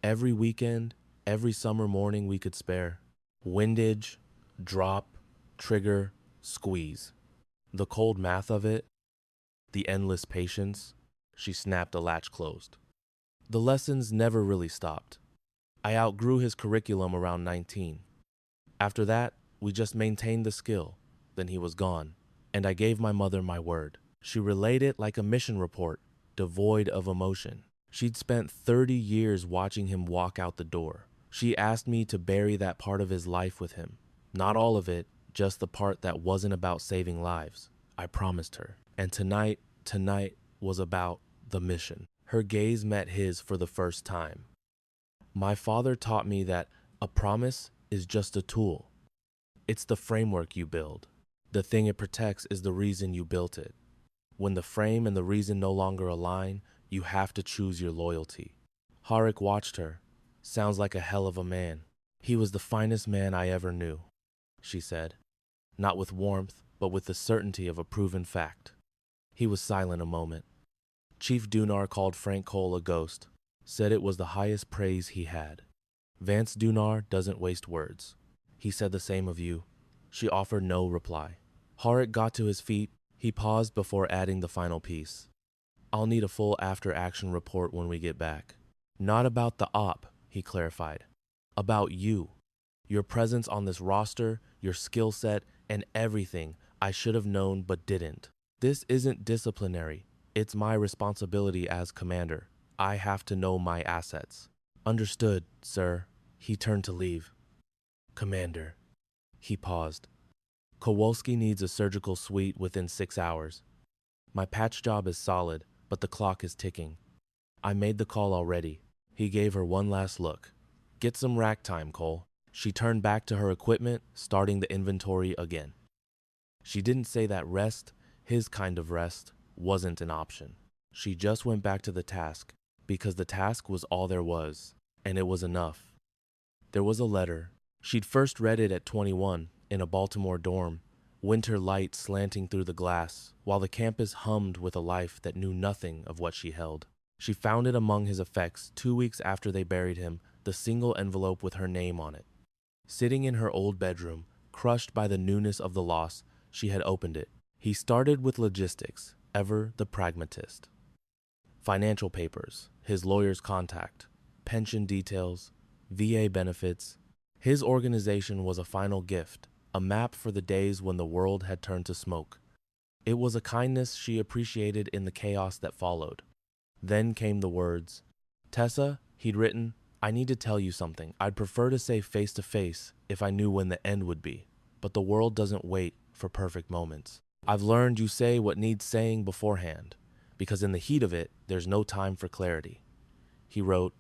Every weekend, every summer morning we could spare. Windage, drop, trigger, squeeze. The cold math of it, the endless patience. She snapped a latch closed. The lessons never really stopped. I outgrew his curriculum around 19. After that, we just maintained the skill. Then he was gone, and I gave my mother my word. She relayed it like a mission report, devoid of emotion. She'd spent 30 years watching him walk out the door. She asked me to bury that part of his life with him. Not all of it, just the part that wasn't about saving lives. I promised her. And tonight was about the mission. Her gaze met his for the first time. My father taught me that a promise is just a tool. It's the framework you build. The thing it protects is the reason you built it. When the frame and the reason no longer align, you have to choose your loyalty. Harik watched her. Sounds like a hell of a man. He was the finest man I ever knew, she said, not with warmth, but with the certainty of a proven fact. He was silent a moment. Chief Dunar called Frank Cole a ghost, said it was the highest praise he had. Vance Dunar doesn't waste words. He said the same of you. She offered no reply. Harik got to his feet. He paused before adding the final piece. I'll need a full after-action report when we get back. Not about the op, he clarified. About you. Your presence on this roster, your skill set, and everything I should have known but didn't. This isn't disciplinary. It's my responsibility as commander. I have to know my assets. Understood, sir. He turned to leave. Commander. He paused. Kowalski needs a surgical suite within 6 hours. My patch job is solid, but the clock is ticking. I made the call already. He gave her one last look. Get some rack time, Cole. She turned back to her equipment, starting the inventory again. She didn't say that rest, his kind of rest, wasn't an option. She just went back to the task, because the task was all there was, and it was enough. There was a letter. She'd first read it at 21, in a Baltimore dorm, winter light slanting through the glass, while the campus hummed with a life that knew nothing of what she held. She found it among his effects 2 weeks after they buried him, the single envelope with her name on it. Sitting in her old bedroom, crushed by the newness of the loss, she had opened it. He started with logistics, ever the pragmatist. Financial papers, his lawyer's contact, pension details, VA benefits. His organization was a final gift, a map for the days when the world had turned to smoke. It was a kindness she appreciated in the chaos that followed. Then came the words. Tessa, he'd written, I need to tell you something. I'd prefer to say face to face if I knew when the end would be, but the world doesn't wait for perfect moments. I've learned you say what needs saying beforehand, because in the heat of it, there's no time for clarity. He wrote,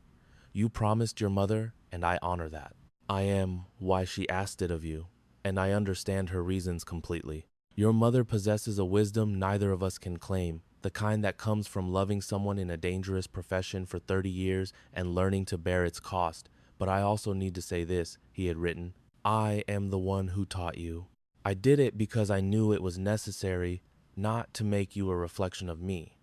You promised your mother, and I honor that. I am why she asked it of you, and I understand her reasons completely. Your mother possesses a wisdom neither of us can claim, the kind that comes from loving someone in a dangerous profession for 30 years and learning to bear its cost. But I also need to say this, he had written. I am the one who taught you. I did it because I knew it was necessary, not to make you a reflection of me.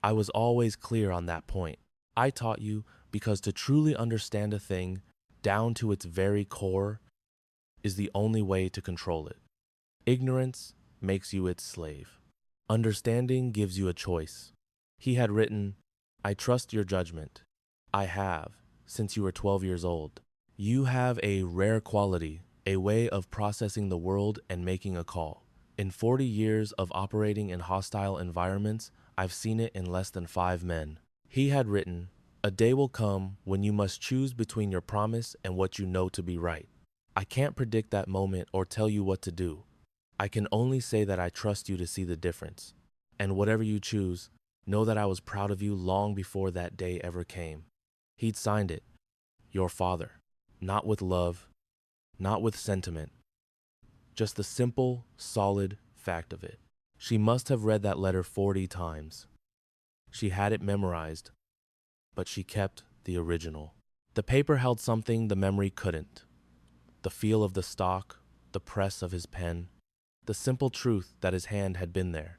I was always clear on that point. I taught you because to truly understand a thing, down to its very core, is the only way to control it. Ignorance makes you its slave. Understanding gives you a choice. He had written, I trust your judgment. I have, since you were 12 years old. You have a rare quality, a way of processing the world and making a call. In 40 years of operating in hostile environments, I've seen it in less than 5 men. He had written, a day will come when you must choose between your promise and what you know to be right. I can't predict that moment or tell you what to do. I can only say that I trust you to see the difference. And whatever you choose, know that I was proud of you long before that day ever came. He'd signed it, your father, not with love, not with sentiment, just the simple, solid fact of it. She must have read that letter 40 times. She had it memorized, but she kept the original. The paper held something the memory couldn't. The feel of the stock, the press of his pen. The simple truth that his hand had been there.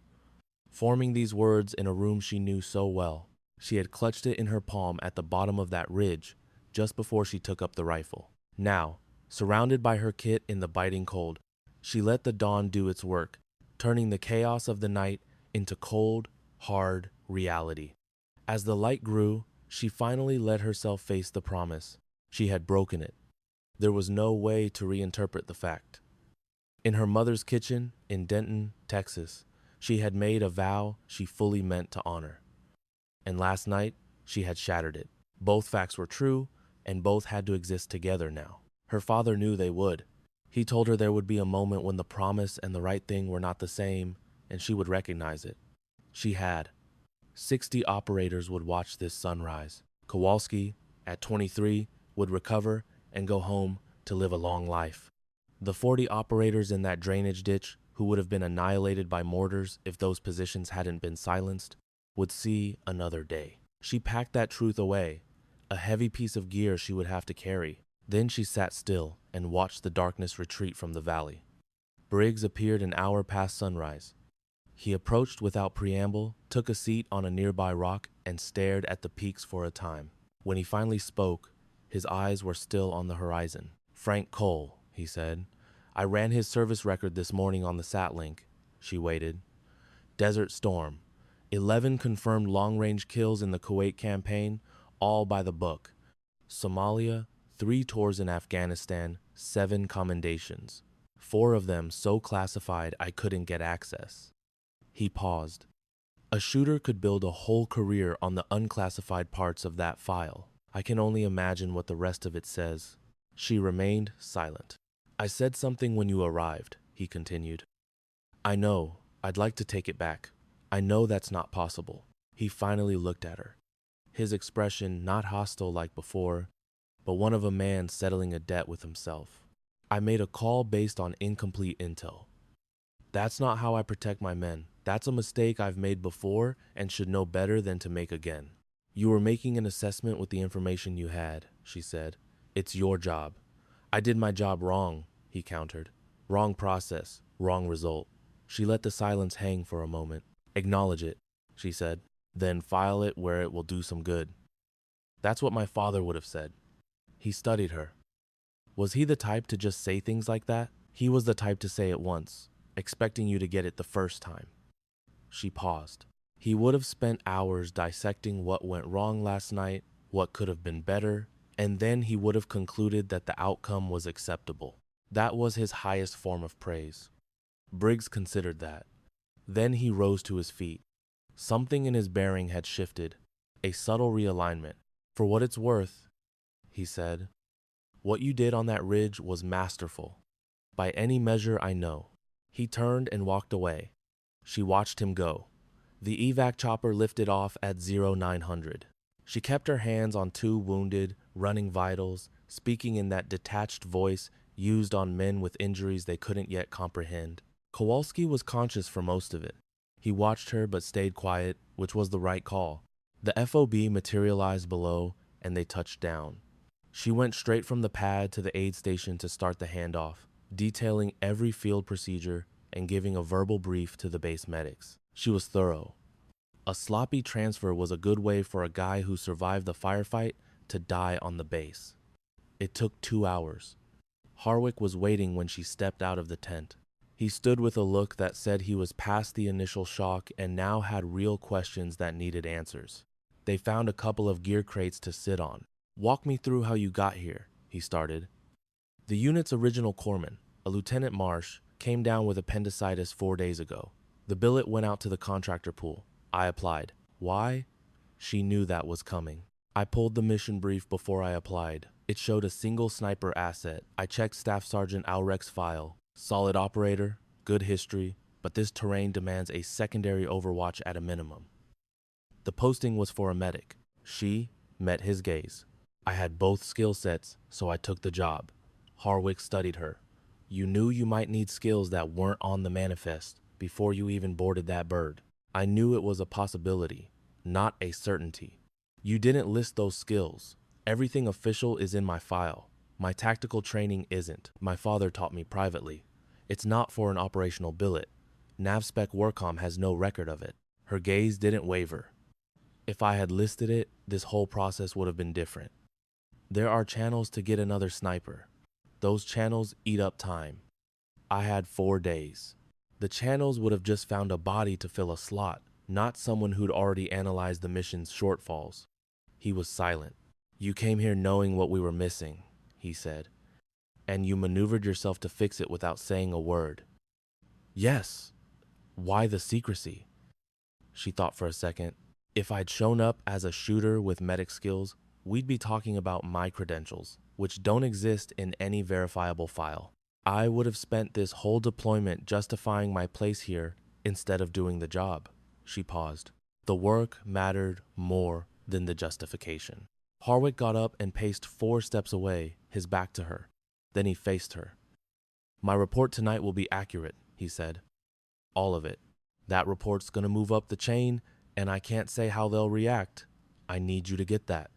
Forming these words in a room she knew so well. She had clutched it in her palm at the bottom of that ridge just before she took up the rifle. Now, surrounded by her kit in the biting cold, she let the dawn do its work, turning the chaos of the night into cold, hard reality. As the light grew, she finally let herself face the promise. She had broken it. There was no way to reinterpret the fact. In her mother's kitchen in Denton, Texas, she had made a vow she fully meant to honor. And last night, she had shattered it. Both facts were true, and both had to exist together now. Her father knew they would. He told her there would be a moment when the promise and the right thing were not the same, and she would recognize it. She had. 60 operators would watch this sunrise. Kowalski, at 23, would recover and go home to live a long life. The 40 operators in that drainage ditch, who would have been annihilated by mortars if those positions hadn't been silenced, would see another day. She packed that truth away, a heavy piece of gear she would have to carry. Then she sat still and watched the darkness retreat from the valley. Briggs appeared an hour past sunrise. He approached without preamble, took a seat on a nearby rock, and stared at the peaks for a time. When he finally spoke, his eyes were still on the horizon. "Frank Cole," he said. "I ran his service record this morning on the SatLink." She waited. "Desert Storm. 11 confirmed long-range kills in the Kuwait campaign, all by the book. Somalia, 3 tours in Afghanistan, 7 commendations. 4 of them so classified I couldn't get access." He paused. A shooter could build a whole career on the unclassified parts of that file. I can only imagine what the rest of it says. She remained silent. "I said something when you arrived," he continued. "I know. I'd like to take it back. I know that's not possible." He finally looked at her. His expression not hostile like before, but one of a man settling a debt with himself. "I made a call based on incomplete intel. That's not how I protect my men. That's a mistake I've made before and should know better than to make again." "You were making an assessment with the information you had," she said. "It's your job." "I did my job wrong," he countered. "Wrong process, wrong result." She let the silence hang for a moment. "Acknowledge it," she said. "Then file it where it will do some good." That's what my father would have said. He studied her. Was he the type to just say things like that? He was the type to say it once, expecting you to get it the first time. She paused. He would have spent hours dissecting what went wrong last night, what could have been better, and then he would have concluded that the outcome was acceptable. That was his highest form of praise. Briggs considered that. Then he rose to his feet. Something in his bearing had shifted, a subtle realignment. "For what it's worth," he said, "what you did on that ridge was masterful. By any measure I know." He turned and walked away. She watched him go. The evac chopper lifted off at 0900. She kept her hands on 2 wounded, running vitals, speaking in that detached voice used on men with injuries they couldn't yet comprehend. Kowalski was conscious for most of it. He watched her but stayed quiet, which was the right call. The FOB materialized below, and they touched down. She went straight from the pad to the aid station to start the handoff, detailing every field procedure and giving a verbal brief to the base medics. She was thorough. A sloppy transfer was a good way for a guy who survived the firefight to die on the base. It took 2 hours. Harwick was waiting when she stepped out of the tent. He stood with a look that said he was past the initial shock and now had real questions that needed answers. They found a couple of gear crates to sit on. "Walk me through how you got here," he started. "The unit's original corpsman, a Lieutenant Marsh, came down with appendicitis 4 days ago. The billet went out to the contractor pool. I applied. Why? She knew that was coming. I pulled the mission brief before I applied. It showed a single sniper asset. I checked Staff Sergeant Alrek's file. Solid operator, good history, but this terrain demands a secondary overwatch at a minimum. The posting was for a medic. She met his gaze. I had both skill sets, so I took the job. Harwick studied her. You knew you might need skills that weren't on the manifest before you even boarded that bird. I knew it was a possibility, not a certainty. You didn't list those skills. Everything official is in my file. My tactical training isn't. My father taught me privately. It's not for an operational billet. NavSpec Workcom has no record of it. Her gaze didn't waver. If I had listed it, this whole process would have been different. There are channels to get another sniper. Those channels eat up time. I had 4 days. The channels would have just found a body to fill a slot, not someone who'd already analyzed the mission's shortfalls. He was silent. You came here knowing what we were missing, he said, and you maneuvered yourself to fix it without saying a word. Yes. Why the secrecy? She thought for a second. If I'd shown up as a shooter with medic skills, we'd be talking about my credentials, which don't exist in any verifiable file. I would have spent this whole deployment justifying my place here instead of doing the job. She paused. The work mattered more than the justification. Harwick got up and paced 4 steps away, his back to her. Then he faced her. My report tonight will be accurate, he said. All of it. That report's gonna move up the chain, and I can't say how they'll react. I need you to get that.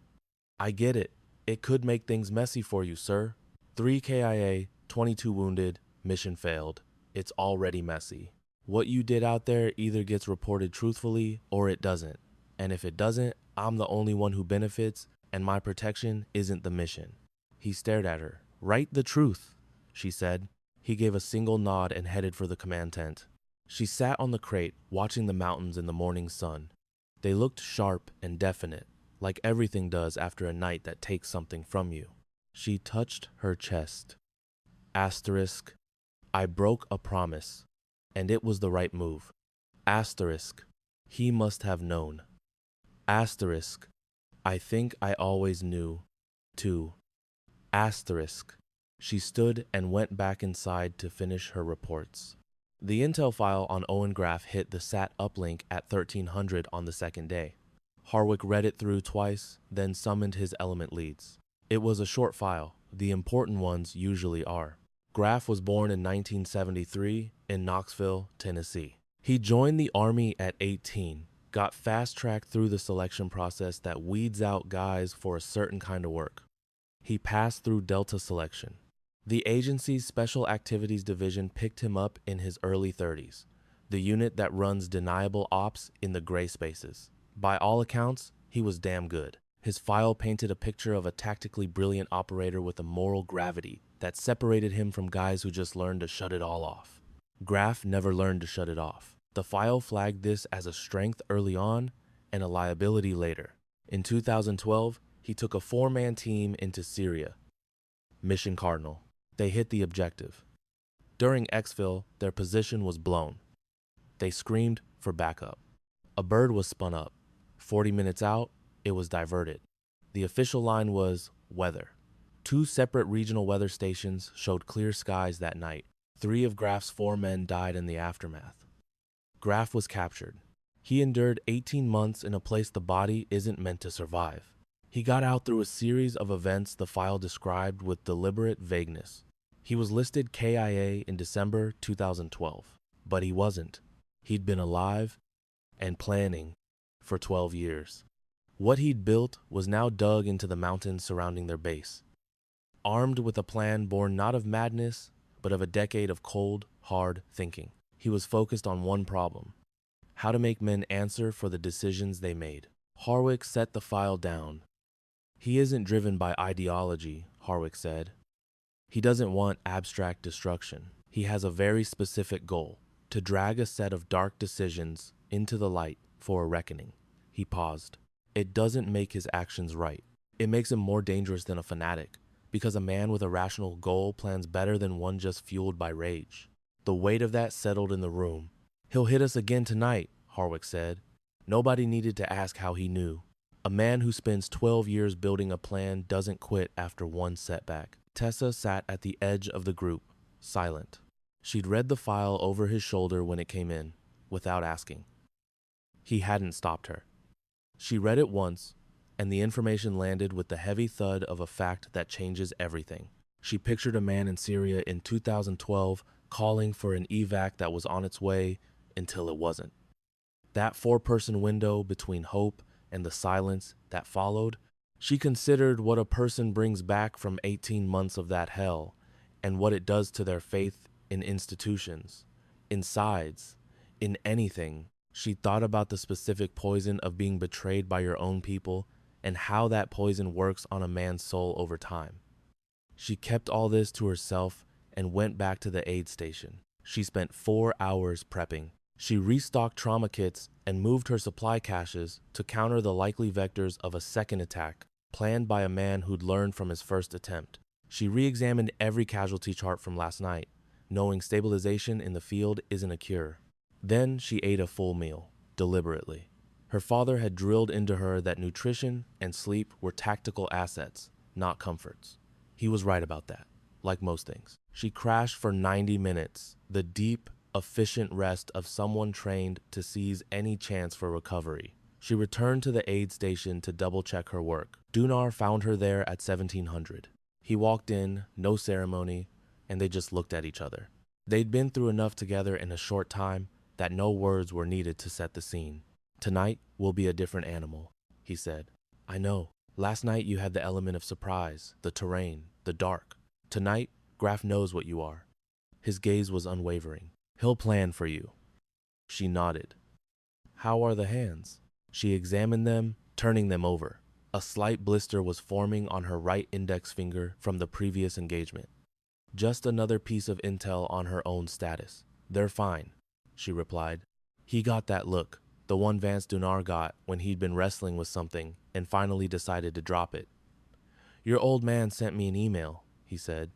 I get it. It could make things messy for you, sir. 3 KIA, 22 wounded, mission failed. It's already messy. What you did out there either gets reported truthfully or it doesn't. And if it doesn't, I'm the only one who benefits, and my protection isn't the mission. He stared at her. Write the truth, she said. He gave a single nod and headed for the command tent. She sat on the crate, watching the mountains in the morning sun. They looked sharp and definite, like everything does after a night that takes something from you. She touched her chest. Asterisk, I broke a promise, and it was the right move. Asterisk, he must have known. Asterisk, I think I always knew, too. Asterisk, she stood and went back inside to finish her reports. The intel file on Owen Graff hit the SAT uplink at 1300 on the second day. Harwick read it through twice, then summoned his element leads. It was a short file. The important ones usually are. Graff was born in 1973 in Knoxville, Tennessee. He joined the Army at 18, got fast-tracked through the selection process that weeds out guys for a certain kind of work. He passed through Delta selection. The agency's Special Activities Division picked him up in his early 30s, the unit that runs deniable ops in the gray spaces. By all accounts, he was damn good. His file painted a picture of a tactically brilliant operator with a moral gravity that separated him from guys who just learned to shut it all off. Graff never learned to shut it off. The file flagged this as a strength early on and a liability later. In 2012, he took a 4-man team into Syria. Mission Cardinal. They hit the objective. During exfil, their position was blown. They screamed for backup. A bird was spun up. 40 minutes out, it was diverted. The official line was weather. 2 separate regional weather stations showed clear skies that night. 3 of Graff's 4 men died in the aftermath. Graff was captured. He endured 18 months in a place the body isn't meant to survive. He got out through a series of events the file described with deliberate vagueness. He was listed KIA in December 2012, but he wasn't. He'd been alive and planning for 12 years. What he'd built was now dug into the mountains surrounding their base. Armed with a plan born not of madness, but of a decade of cold, hard thinking. He was focused on one problem: how to make men answer for the decisions they made. Harwick set the file down. He isn't driven by ideology, Harwick said. He doesn't want abstract destruction. He has a very specific goal: to drag a set of dark decisions into the light for a reckoning. He paused. It doesn't make his actions right. It makes him more dangerous than a fanatic, because a man with a rational goal plans better than one just fueled by rage. The weight of that settled in the room. He'll hit us again tonight, Harwick said. Nobody needed to ask how he knew. A man who spends 12 years building a plan doesn't quit after one setback. Tessa sat at the edge of the group, silent. She'd read the file over his shoulder when it came in, without asking. He hadn't stopped her. She read it once, and the information landed with the heavy thud of a fact that changes everything. She pictured a man in Syria in 2012 calling for an evac that was on its way until it wasn't. That 4-person window between hope and the silence that followed, she considered what a person brings back from 18 months of that hell and what it does to their faith in institutions, in sides, in anything. She thought about the specific poison of being betrayed by your own people and how that poison works on a man's soul over time. She kept all this to herself and went back to the aid station. She spent 4 hours prepping. She restocked trauma kits and moved her supply caches to counter the likely vectors of a second attack planned by a man who'd learned from his first attempt. She re-examined every casualty chart from last night, knowing stabilization in the field isn't a cure. Then she ate a full meal, deliberately. Her father had drilled into her that nutrition and sleep were tactical assets, not comforts. He was right about that, like most things. She crashed for 90 minutes, the deep, efficient rest of someone trained to seize any chance for recovery. She returned to the aid station to double-check her work. Dunar found her there at 1700. He walked in, no ceremony, and they just looked at each other. They'd been through enough together in a short time that no words were needed to set the scene. "Tonight will be a different animal," he said. "I know. Last night you had the element of surprise, the terrain, the dark. Tonight, Graf knows what you are." His gaze was unwavering. "He'll plan for you." She nodded. "How are the hands?" She examined them, turning them over. A slight blister was forming on her right index finger from the previous engagement. Just another piece of intel on her own status. "They're fine," she replied. He got that look, the one Vance Dunar got when he'd been wrestling with something and finally decided to drop it. "Your old man sent me an email," he said.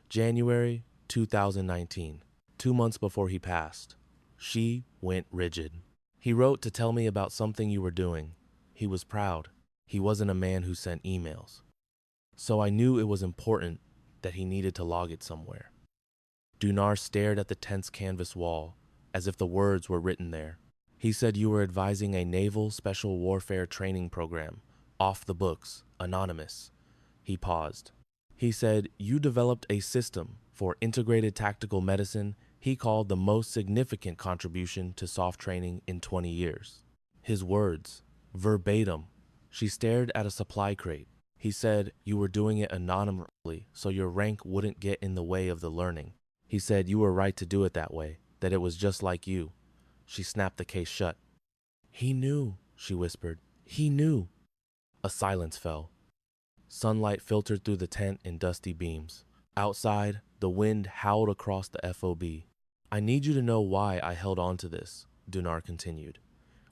"January 2019, 2 months before he passed." She went rigid. "He wrote to tell me about something you were doing. He was proud. He wasn't a man who sent emails. So I knew it was important that he needed to log it somewhere." Dunar stared at the tense canvas wall, as if the words were written there. "He said you were advising a naval special warfare training program, off the books, anonymous." He paused. "He said you developed a system for integrated tactical medicine he called the most significant contribution to soft training in 20 years. His words, verbatim. She stared at a supply crate. "He said you were doing it anonymously so your rank wouldn't get in the way of the learning. He said you were right to do it that way, that it was just like you." She snapped the case shut. "He knew," she whispered. "He knew." A silence fell. Sunlight filtered through the tent in dusty beams. Outside, the wind howled across the FOB. "I need you to know why I held on to this," Dunar continued.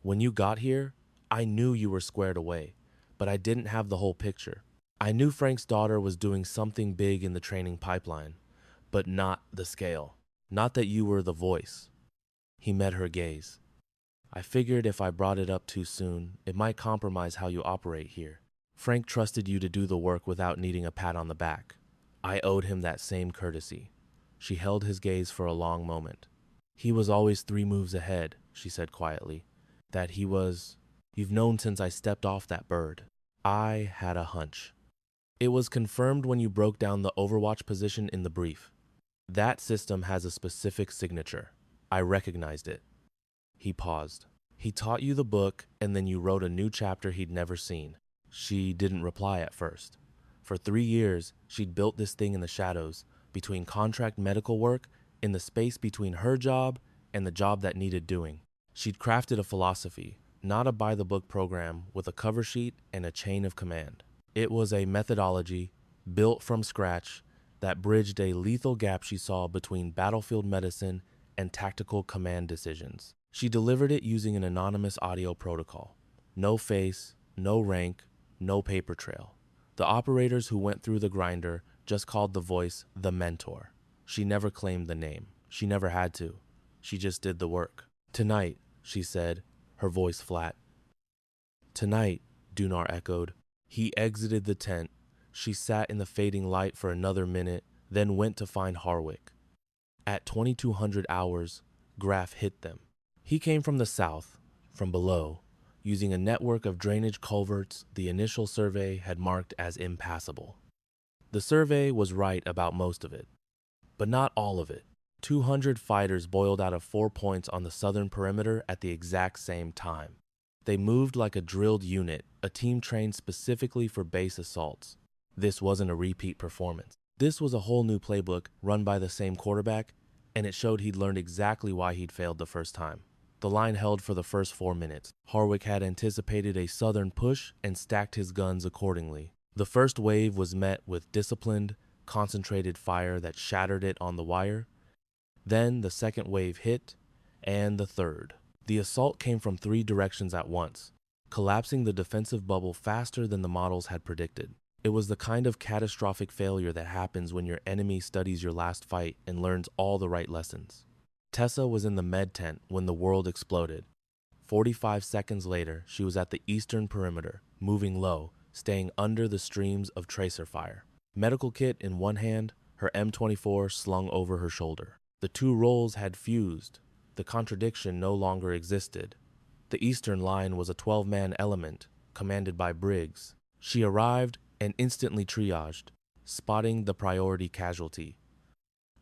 "When you got here, I knew you were squared away, but I didn't have the whole picture. I knew Frank's daughter was doing something big in the training pipeline, but not the scale. Not that you were the voice." He met her gaze. "I figured if I brought it up too soon, it might compromise how you operate here. Frank trusted you to do the work without needing a pat on the back. I owed him that same courtesy." She held his gaze for a long moment. "He was always 3 moves ahead," she said quietly. "That he was... You've known since I stepped off that bird." "I had a hunch. It was confirmed when you broke down the Overwatch position in the brief. That system has a specific signature. I recognized it." He paused. "He taught you the book, and then you wrote a new chapter he'd never seen." She didn't reply at first. For 3 years, she'd built this thing in the shadows, between contract medical work, in the space between her job and the job that needed doing. She'd crafted a philosophy, not a by-the-book program with a cover sheet and a chain of command. It was a methodology, built from scratch, that bridged a lethal gap she saw between battlefield medicine and tactical command decisions. She delivered it using an anonymous audio protocol. No face, no rank, no paper trail. The operators who went through the grinder just called the voice the mentor. She never claimed the name. She never had to. She just did the work. "Tonight," she said, her voice flat. "Tonight," Dunar echoed. He exited the tent. She sat in the fading light for another minute, then went to find Harwick. At 2200 hours, Graf hit them. He came from the south, from below, using a network of drainage culverts the initial survey had marked as impassable. The survey was right about most of it, but not all of it. 200 fighters boiled out of 4 points on the southern perimeter at the exact same time. They moved like a drilled unit, a team trained specifically for base assaults. This wasn't a repeat performance. This was a whole new playbook run by the same quarterback and it showed he'd learned exactly why he'd failed the first time. The line held for the first 4 minutes. Harwick had anticipated a southern push and stacked his guns accordingly. The first wave was met with disciplined, concentrated fire that shattered it on the wire. Then the second wave hit, and the third. The assault came from 3 directions at once, collapsing the defensive bubble faster than the models had predicted. It was the kind of catastrophic failure that happens when your enemy studies your last fight and learns all the right lessons. Tessa was in the med tent when the world exploded. 45 seconds later, she was at the eastern perimeter, moving low, staying under the streams of tracer fire. Medical kit in one hand, her M24 slung over her shoulder. The 2 roles had fused. The contradiction no longer existed. The eastern line was a 12-man element, commanded by Briggs. She arrived and instantly triaged, spotting the priority casualty.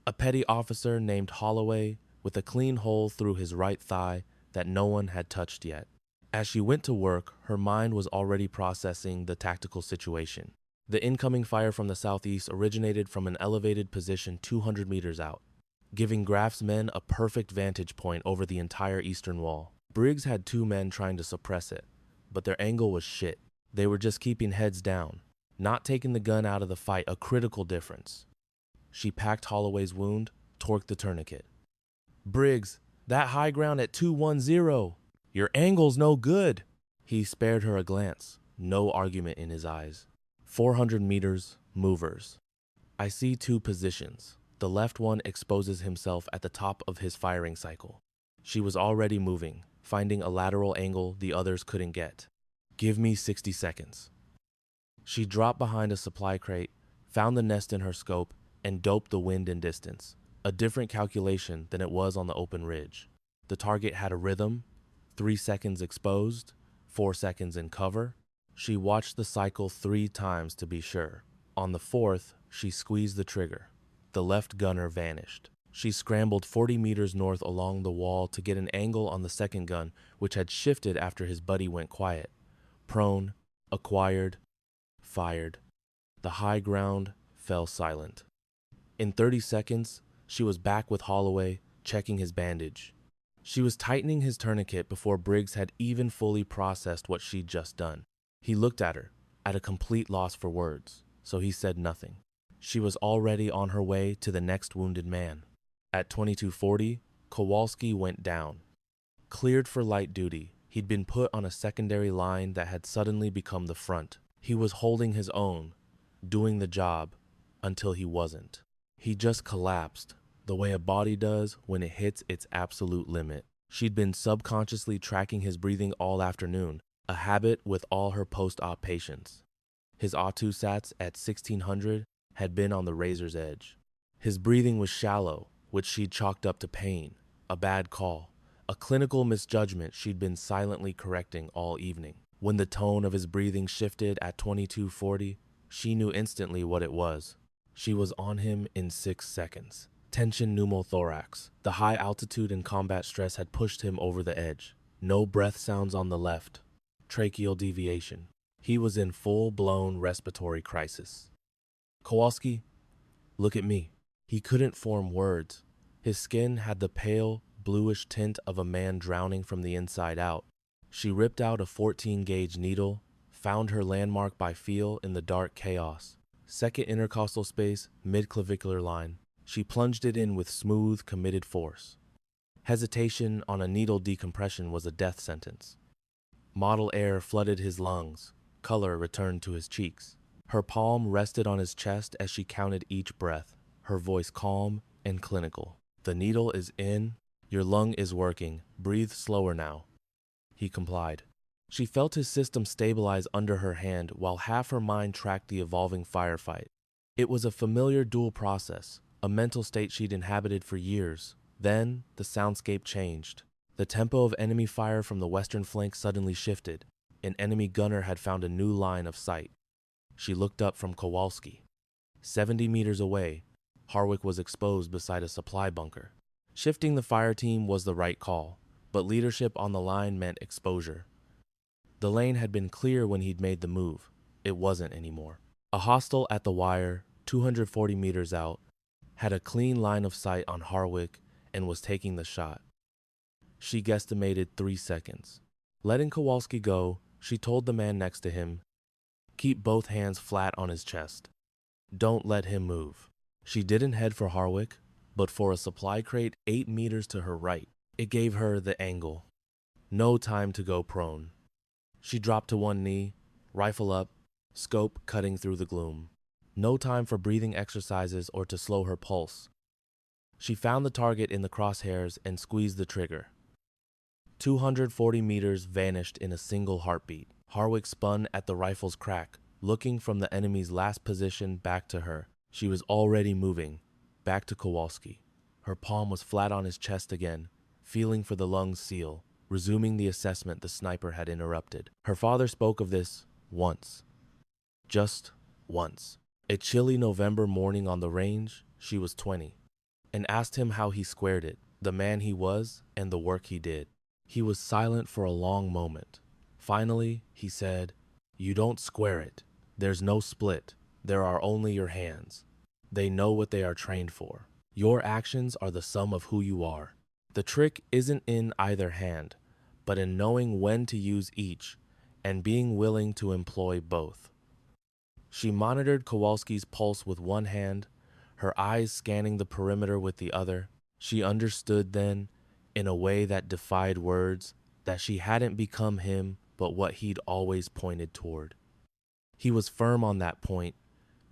A petty officer named Holloway with a clean hole through his right thigh that no one had touched yet. As she went to work, her mind was already processing the tactical situation. The incoming fire from the southeast originated from an elevated position 200 meters out, giving Graf's men a perfect vantage point over the entire eastern wall. Briggs had 2 men trying to suppress it, but their angle was shit. They were just keeping heads down, not taking the gun out of the fight, a critical difference. She packed Holloway's wound, torqued the tourniquet. "Briggs, that high ground at 210. Your angle's no good." He spared her a glance, no argument in his eyes. 400 meters, movers. I see 2 positions. The left one exposes himself at the top of his firing cycle. She was already moving, finding a lateral angle the others couldn't get. "Give me 60 seconds. She dropped behind a supply crate, found the nest in her scope, and doped the wind and distance. A different calculation than it was on the open ridge. The target had a rhythm, 3 seconds exposed, 4 seconds in cover. She watched the cycle 3 times to be sure. On the 4th, she squeezed the trigger. The left gunner vanished. She scrambled 40 meters north along the wall to get an angle on the second gun, which had shifted after his buddy went quiet. Prone, acquired, fired. The high ground fell silent. In 30 seconds, she was back with Holloway, checking his bandage. She was tightening his tourniquet before Briggs had even fully processed what she'd just done. He looked at her, at a complete loss for words, so he said nothing. She was already on her way to the next wounded man. At 22:40, Kowalski went down. Cleared for light duty, he'd been put on a secondary line that had suddenly become the front. He was holding his own, doing the job, until he wasn't. He just collapsed, the way a body does when it hits its absolute limit. She'd been subconsciously tracking his breathing all afternoon, a habit with all her post-op patients. His O2 sats at 1600 had been on the razor's edge. His breathing was shallow, which she'd chalked up to pain, a bad call, a clinical misjudgment she'd been silently correcting all evening. When the tone of his breathing shifted at 22:40, she knew instantly what it was. She was on him in 6 seconds. Tension pneumothorax. The high altitude and combat stress had pushed him over the edge. No breath sounds on the left. Tracheal deviation. He was in full-blown respiratory crisis. "Kowalski, look at me." He couldn't form words. His skin had the pale, bluish tint of a man drowning from the inside out. She ripped out a 14-gauge needle, found her landmark by feel in the dark chaos. Second intercostal space, mid-clavicular line. She plunged it in with smooth, committed force. Hesitation on a needle decompression was a death sentence. Model air flooded his lungs. Color returned to his cheeks. Her palm rested on his chest as she counted each breath, her voice calm and clinical. "The needle is in. Your lung is working. Breathe slower now." He complied. She felt his system stabilize under her hand while half her mind tracked the evolving firefight. It was a familiar dual process, a mental state she'd inhabited for years. Then, the soundscape changed. The tempo of enemy fire from the western flank suddenly shifted. An enemy gunner had found a new line of sight. She looked up from Kowalski. 70 meters away, Harwick was exposed beside a supply bunker. Shifting the fire team was the right call, but leadership on the line meant exposure. The lane had been clear when he'd made the move. It wasn't anymore. A hostile at the wire, 240 meters out, had a clean line of sight on Harwick and was taking the shot. She guesstimated 3 seconds. Letting Kowalski go, she told the man next to him, "Keep both hands flat on his chest. Don't let him move." She didn't head for Harwick, but for a supply crate 8 meters to her right. It gave her the angle. No time to go prone. She dropped to one knee, rifle up, scope cutting through the gloom. No time for breathing exercises or to slow her pulse. She found the target in the crosshairs and squeezed the trigger. 240 meters vanished in a single heartbeat. Harwick spun at the rifle's crack, looking from the enemy's last position back to her. She was already moving, back to Kowalski. Her palm was flat on his chest again, feeling for the lung's seal, resuming the assessment the sniper had interrupted. Her father spoke of this once. Just once. A chilly November morning on the range, she was 20, and asked him how he squared it, the man he was and the work he did. He was silent for a long moment. Finally, he said, "You don't square it. There's no split. There are only your hands. They know what they are trained for. Your actions are the sum of who you are. The trick isn't in either hand, but in knowing when to use each and being willing to employ both." She monitored Kowalski's pulse with one hand, her eyes scanning the perimeter with the other. She understood then, in a way that defied words, that she hadn't become him, but what he'd always pointed toward. He was firm on that point,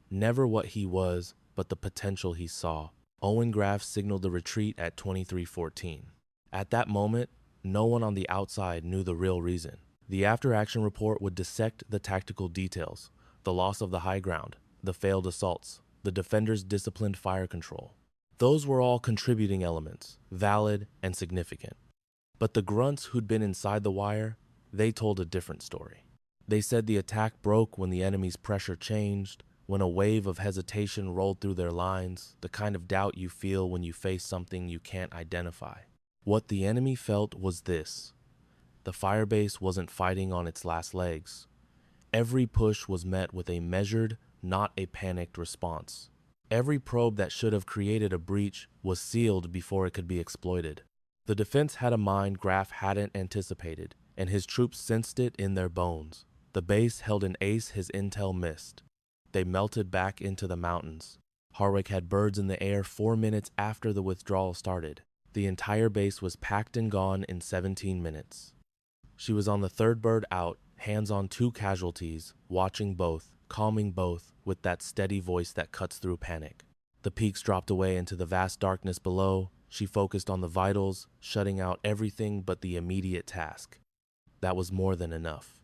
never what he was, but the potential he saw. Owen Graff signaled the retreat at 23:14. At that moment, no one on the outside knew the real reason. The after-action report would dissect the tactical details, the loss of the high ground, the failed assaults, the defenders' disciplined fire control. Those were all contributing elements, valid and significant. But the grunts who'd been inside the wire, they told a different story. They said the attack broke when the enemy's pressure changed, when a wave of hesitation rolled through their lines, the kind of doubt you feel when you face something you can't identify. What the enemy felt was this: the firebase wasn't fighting on its last legs. Every push was met with a measured, not a panicked response. Every probe that should have created a breach was sealed before it could be exploited. The defense had a mind Graff hadn't anticipated, and his troops sensed it in their bones. The base held an ace his intel missed. They melted back into the mountains. Harwick had birds in the air 4 minutes after the withdrawal started. The entire base was packed and gone in 17 minutes. She was on the third bird out, hands on 2 casualties, watching both, calming both, with that steady voice that cuts through panic. The peaks dropped away into the vast darkness below. She focused on the vitals, shutting out everything but the immediate task. That was more than enough.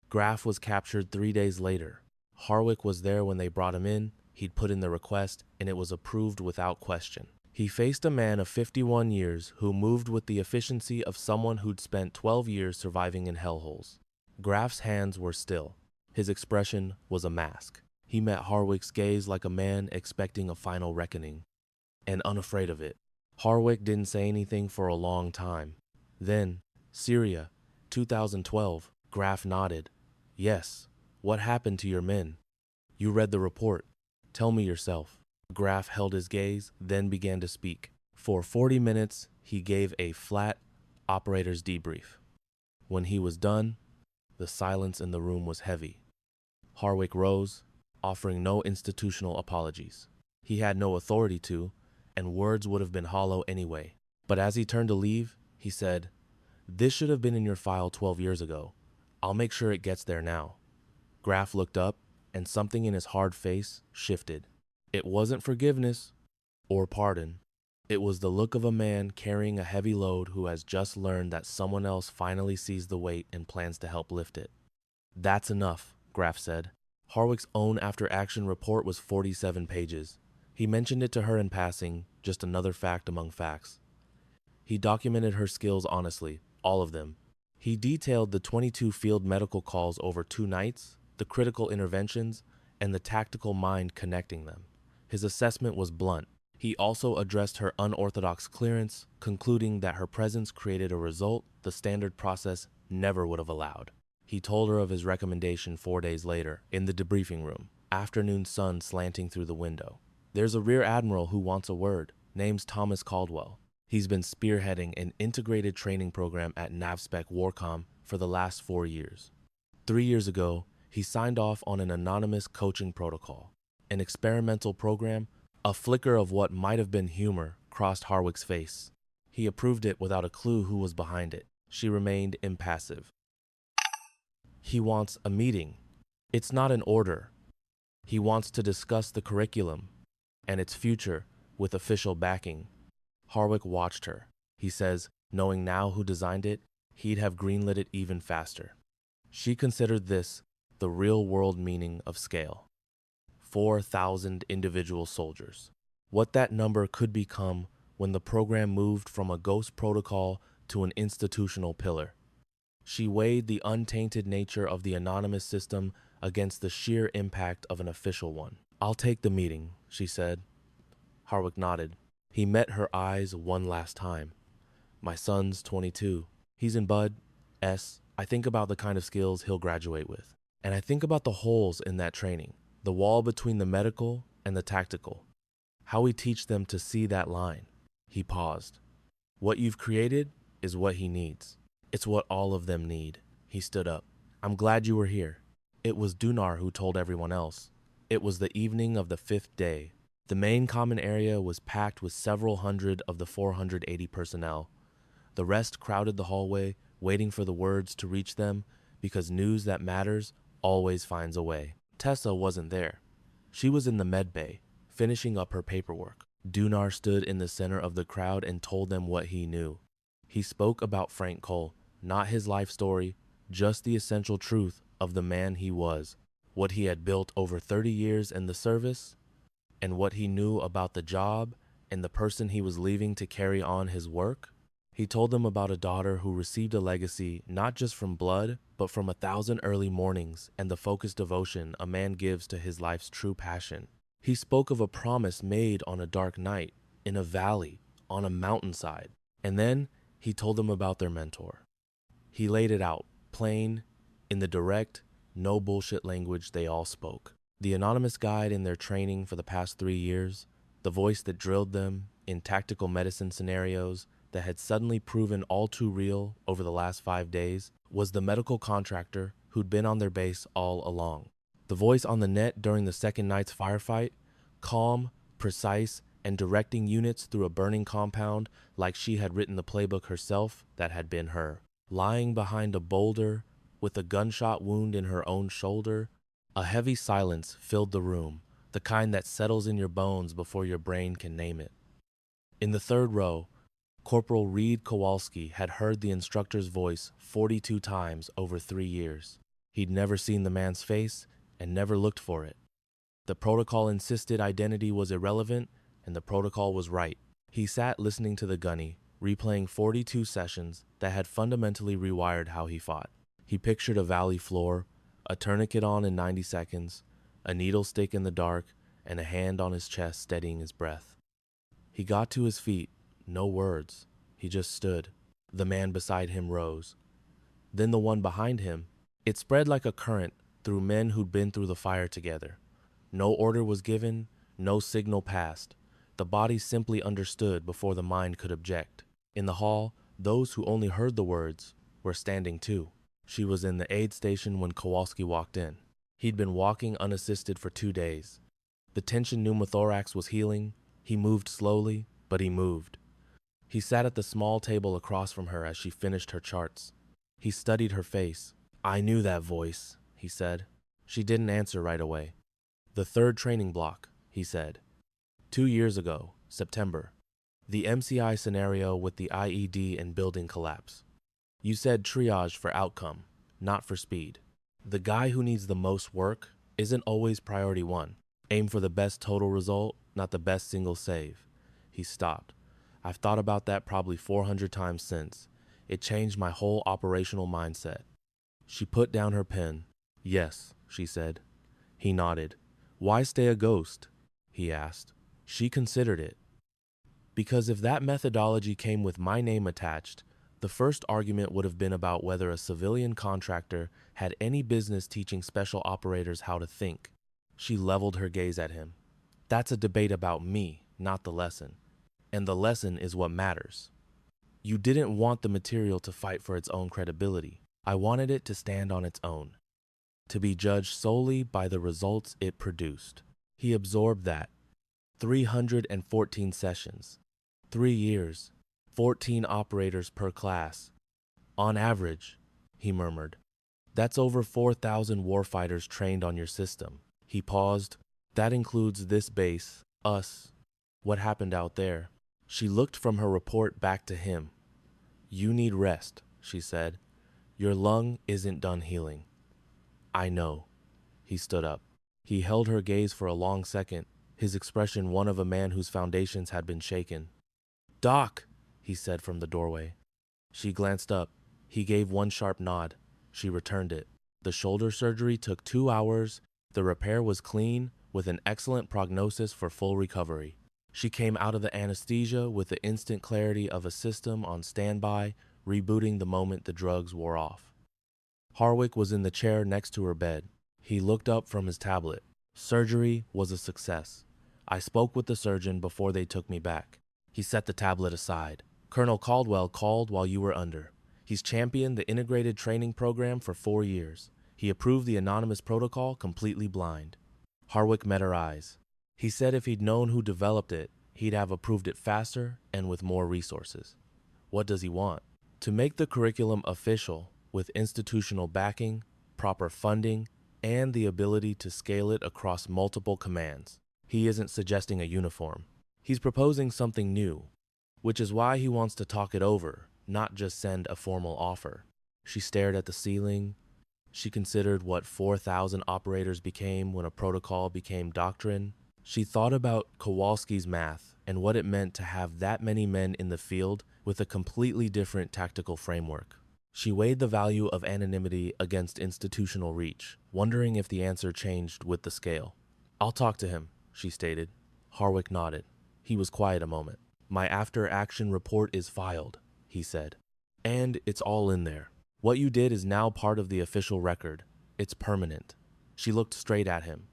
Graff was captured 3 days later. Harwick was there when they brought him in. He'd put in the request, and it was approved without question. He faced a man of 51 years who moved with the efficiency of someone who'd spent 12 years surviving in hellholes. Graff's hands were still. His expression was a mask. He met Harwick's gaze like a man expecting a final reckoning, and unafraid of it. Harwick didn't say anything for a long time. Then, Syria, 2012, Graff nodded. "Yes. What happened to your men? You read the report. Tell me yourself." Graff held his gaze, then began to speak. For 40 minutes, he gave a flat operator's debrief. When he was done, the silence in the room was heavy. Harwick rose, offering no institutional apologies. He had no authority to, and words would have been hollow anyway. But as he turned to leave, he said, "This should have been in your file 12 years ago. I'll make sure it gets there now." Graff looked up, and something in his hard face shifted. It wasn't forgiveness or pardon. It was the look of a man carrying a heavy load who has just learned that someone else finally sees the weight and plans to help lift it. "That's enough," Graff said. Harwick's own after-action report was 47 pages. He mentioned it to her in passing, just another fact among facts. He documented her skills honestly, all of them. He detailed the 22 field medical calls over 2 nights, the critical interventions, and the tactical mind connecting them. His assessment was blunt. He also addressed her unorthodox clearance, concluding that her presence created a result the standard process never would have allowed. He told her of his recommendation 4 days later, in the debriefing room, afternoon sun slanting through the window. "There's a rear admiral who wants a word. Name's Thomas Caldwell. He's been spearheading an integrated training program at NavSpec Warcom for the last 4 years. 3 years ago, he signed off on an anonymous coaching protocol, an experimental program. A flicker of what might have been humor crossed Harwick's face. He approved it without a clue who was behind it. She remained impassive. He wants a meeting. It's not an order. He wants to discuss the curriculum and its future with official backing. Harwick watched her. He says, knowing now who designed it, he'd have greenlit it even faster. She considered this the real-world meaning of scale. 4,000 individual soldiers. What that number could become when the program moved from a ghost protocol to an institutional pillar. She weighed the untainted nature of the anonymous system against the sheer impact of an official one. "I'll take the meeting," she said. Harwick nodded. He met her eyes one last time. "My son's 22. He's in Bud S. I think about the kind of skills he'll graduate with. And I think about the holes in that training, the wall between the medical and the tactical. How we teach them to see that line." He paused. "What you've created is what he needs. It's what all of them need." He stood up. "I'm glad you were here." It was Dunar who told everyone else. It was the evening of the 5th day. The main common area was packed with several hundred of the 480 personnel. The rest crowded the hallway, waiting for the words to reach them, because news that matters always finds a way. Tessa wasn't there. She was in the med bay, finishing up her paperwork. Dunar stood in the center of the crowd and told them what he knew. He spoke about Frank Cole, not his life story, just the essential truth of the man he was, what he had built over 30 years in the service, and what he knew about the job and the person he was leaving to carry on his work. He told them about a daughter who received a legacy not just from blood, but from 1,000 early mornings and the focused devotion a man gives to his life's true passion. He spoke of a promise made on a dark night, in a valley, on a mountainside. And then he told them about their mentor. He laid it out, plain, in the direct, no bullshit language they all spoke. The anonymous guide in their training for the past 3 years, the voice that drilled them in tactical medicine scenarios that had suddenly proven all too real over the last 5 days, was the medical contractor who'd been on their base all along. The voice on the net during the second night's firefight, calm, precise, and directing units through a burning compound like she had written the playbook herself that had been her. Lying behind a boulder, with a gunshot wound in her own shoulder, a heavy silence filled the room, the kind that settles in your bones before your brain can name it. In the third row, Corporal Reed Kowalski had heard the instructor's voice 42 times over 3 years. He'd never seen the man's face and never looked for it. The protocol insisted identity was irrelevant, and the protocol was right. He sat listening to the gunny, replaying 42 sessions that had fundamentally rewired how he fought. He pictured a valley floor, a tourniquet on in 90 seconds, a needle stick in the dark, and a hand on his chest steadying his breath. He got to his feet, no words. He just stood. The man beside him rose. Then the one behind him. It spread like a current through men who'd been through the fire together. No order was given, no signal passed. The body simply understood before the mind could object. In the hall, those who only heard the words were standing too. She was in the aid station when Kowalski walked in. He'd been walking unassisted for 2 days. The tension pneumothorax was healing. He moved slowly, but he moved. He sat at the small table across from her as she finished her charts. He studied her face. "I knew that voice," he said. She didn't answer right away. "The third training block," he said. 2 years ago, September. The MCI scenario with the IED and building collapse. You said triage for outcome, not for speed. The guy who needs the most work isn't always priority 1. Aim for the best total result, not the best single save. He stopped. I've thought about that probably 400 times since. It changed my whole operational mindset. She put down her pen. "Yes," she said. He nodded. "Why stay a ghost?" he asked. She considered it. "Because if that methodology came with my name attached, the first argument would have been about whether a civilian contractor had any business teaching special operators how to think." She leveled her gaze at him. "That's a debate about me, not the lesson." and the lesson is what matters. You didn't want the material to fight for its own credibility. I wanted it to stand on its own, to be judged solely by the results it produced. He absorbed that. 314 sessions, 3 years, 14 operators per class. On average, he murmured. That's over 4,000 warfighters trained on your system. He paused. That includes this base, us. What happened out there? She looked from her report back to him. You need rest, she said. Your lung isn't done healing. I know. He stood up. He held her gaze for a long second, his expression one of a man whose foundations had been shaken. Doc, he said from the doorway. She glanced up. He gave one sharp nod. She returned it. The shoulder surgery took 2 hours. The repair was clean, with an excellent prognosis for full recovery. She came out of the anesthesia with the instant clarity of a system on standby, rebooting the moment the drugs wore off. Harwick was in the chair next to her bed. He looked up from his tablet. Surgery was a success. I spoke with the surgeon before they took me back. He set the tablet aside. Colonel Caldwell called while you were under. He's championed the integrated training program for 4 years. He approved the anonymous protocol completely blind. Harwick met her eyes. He said if he'd known who developed it, he'd have approved it faster and with more resources. What does he want? To make the curriculum official, with institutional backing, proper funding, and the ability to scale it across multiple commands. He isn't suggesting a uniform. He's proposing something new, which is why he wants to talk it over, not just send a formal offer. She stared at the ceiling. She considered what 4,000 operators became when a protocol became doctrine. She thought about Kowalski's math and what it meant to have that many men in the field with a completely different tactical framework. She weighed the value of anonymity against institutional reach, wondering if the answer changed with the scale. I'll talk to him, she stated. Harwick nodded. He was quiet a moment. My after-action report is filed, he said. And it's all in there. What you did is now part of the official record. It's permanent. She looked straight at him.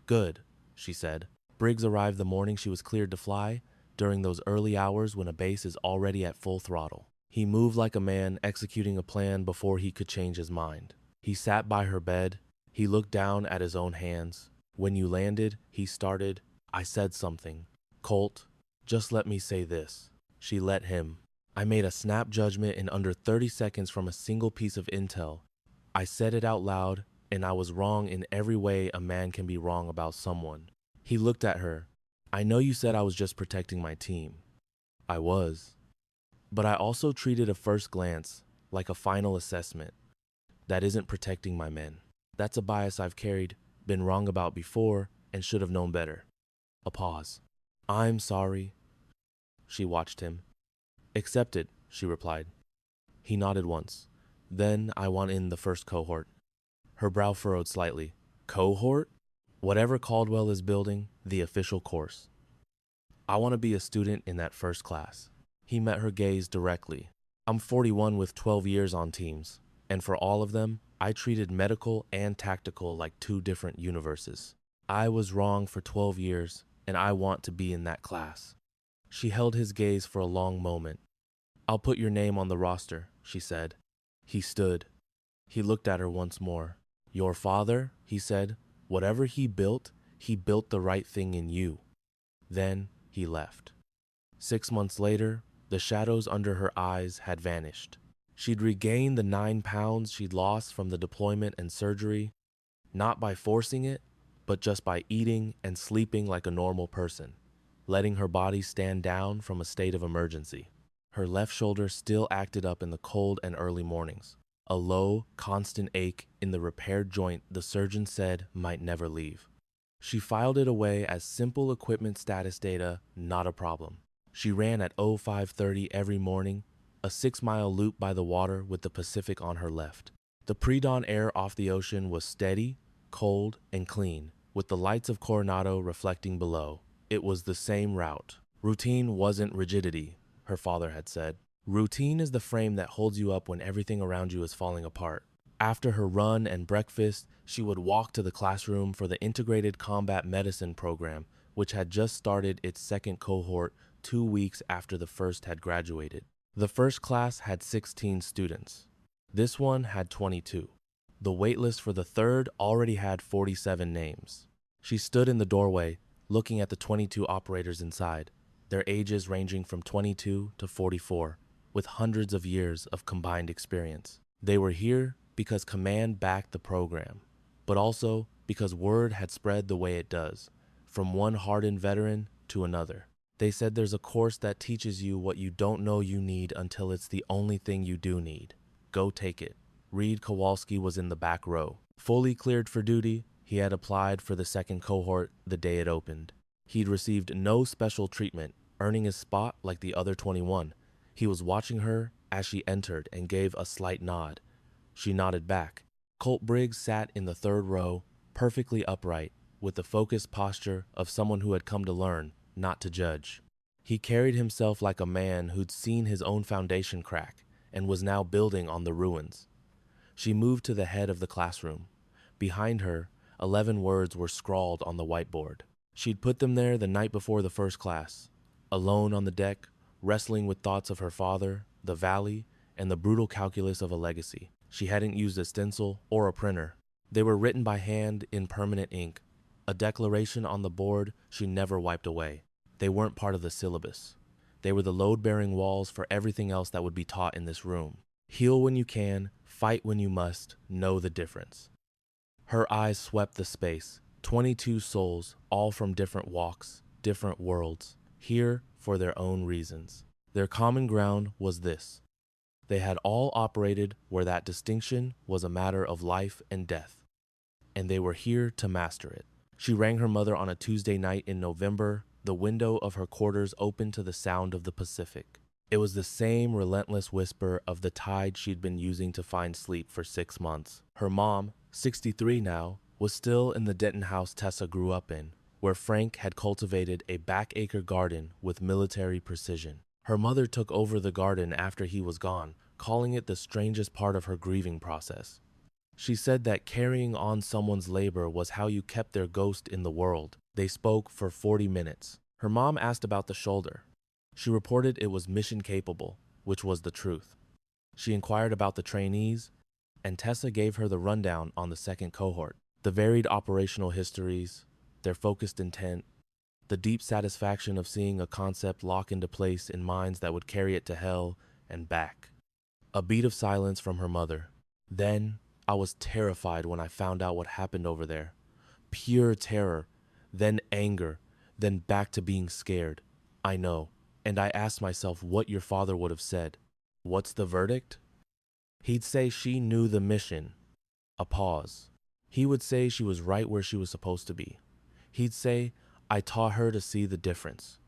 Good, she said. Briggs arrived the morning she was cleared to fly, during those early hours when a base is already at full throttle. He moved like a man executing a plan before he could change his mind. He sat by her bed. He looked down at his own hands. When you landed, he started. I said something. Colt, just let me say this. She let him. I made a snap judgment in under 30 seconds from a single piece of intel. I said it out loud, and I was wrong in every way a man can be wrong about someone. He looked at her. I know you said I was just protecting my team. I was. But I also treated a first glance like a final assessment. That isn't protecting my men. That's a bias I've carried, been wrong about before, and should have known better. A pause. I'm sorry. She watched him. Accepted, she replied. He nodded once. Then I want in the first cohort. Her brow furrowed slightly. Cohort? Whatever Caldwell is building, the official course. I want to be a student in that first class. He met her gaze directly. I'm 41 with 12 years on teams, and for all of them, I treated medical and tactical like 2 different universes. I was wrong for 12 years, and I want to be in that class. She held his gaze for a long moment. I'll put your name on the roster, she said. He stood. He looked at her once more. Your father, he said, whatever he built the right thing in you. Then he left. 6 months later, the shadows under her eyes had vanished. She'd regained the 9 pounds she'd lost from the deployment and surgery, not by forcing it, but just by eating and sleeping like a normal person, letting her body stand down from a state of emergency. Her left shoulder still acted up in the cold and early mornings, a low, constant ache in the repaired joint the surgeon said might never leave. She filed it away as simple equipment status data, not a problem. She ran at 0530 every morning, a 6-mile loop by the water with the Pacific on her left. The pre-dawn air off the ocean was steady, cold, and clean, with the lights of Coronado reflecting below. It was the same route. Routine wasn't rigidity, her father had said. Routine is the frame that holds you up when everything around you is falling apart. After her run and breakfast, she would walk to the classroom for the Integrated Combat Medicine program, which had just started its second cohort 2 weeks after the first had graduated. The first class had 16 students. This one had 22. The waitlist for the third already had 47 names. She stood in the doorway, looking at the 22 operators inside, their ages ranging from 22 to 44, with hundreds of years of combined experience. They were here because command backed the program, but also because word had spread the way it does, from one hardened veteran to another. They said there's a course that teaches you what you don't know you need until it's the only thing you do need. Go take it. Reed Kowalski was in the back row. Fully cleared for duty, he had applied for the second cohort the day it opened. He'd received no special treatment, earning his spot like the other 21. He was watching her as she entered and gave a slight nod. She nodded back. Colt Briggs sat in the third row, perfectly upright, with the focused posture of someone who had come to learn, not to judge. He carried himself like a man who'd seen his own foundation crack and was now building on the ruins. She moved to the head of the classroom. Behind her, 11 words were scrawled on the whiteboard. She'd put them there the night before the first class, alone on the deck, wrestling with thoughts of her father, the valley, and the brutal calculus of a legacy. She hadn't used a stencil or a printer. They were written by hand in permanent ink, a declaration on the board she never wiped away. They weren't part of the syllabus. They were the load-bearing walls for everything else that would be taught in this room. Heal when you can, fight when you must, know the difference. Her eyes swept the space. 22 souls, all from different walks, different worlds, here for their own reasons. Their common ground was this. They had all operated where that distinction was a matter of life and death, and they were here to master it. She rang her mother on a Tuesday night in November, the window of her quarters open to the sound of the Pacific. It was the same relentless whisper of the tide she'd been using to find sleep for 6 months. Her mom, 63 now, was still in the Denton house Tessa grew up in, where Frank had cultivated a back-acre garden with military precision. Her mother took over the garden after he was gone, calling it the strangest part of her grieving process. She said that carrying on someone's labor was how you kept their ghost in the world. They spoke for 40 minutes. Her mom asked about the shoulder. She reported it was mission capable, which was the truth. She inquired about the trainees, and Tessa gave her the rundown on the second cohort. The varied operational histories, their focused intent, the deep satisfaction of seeing a concept lock into place in minds that would carry it to hell and back. A beat of silence from her mother. Then, I was terrified when I found out what happened over there. Pure terror, then anger, then back to being scared. I know, and I asked myself what your father would have said. What's the verdict? He'd say she knew the mission. A pause. He would say she was right where she was supposed to be. He'd say, I taught her to see the difference.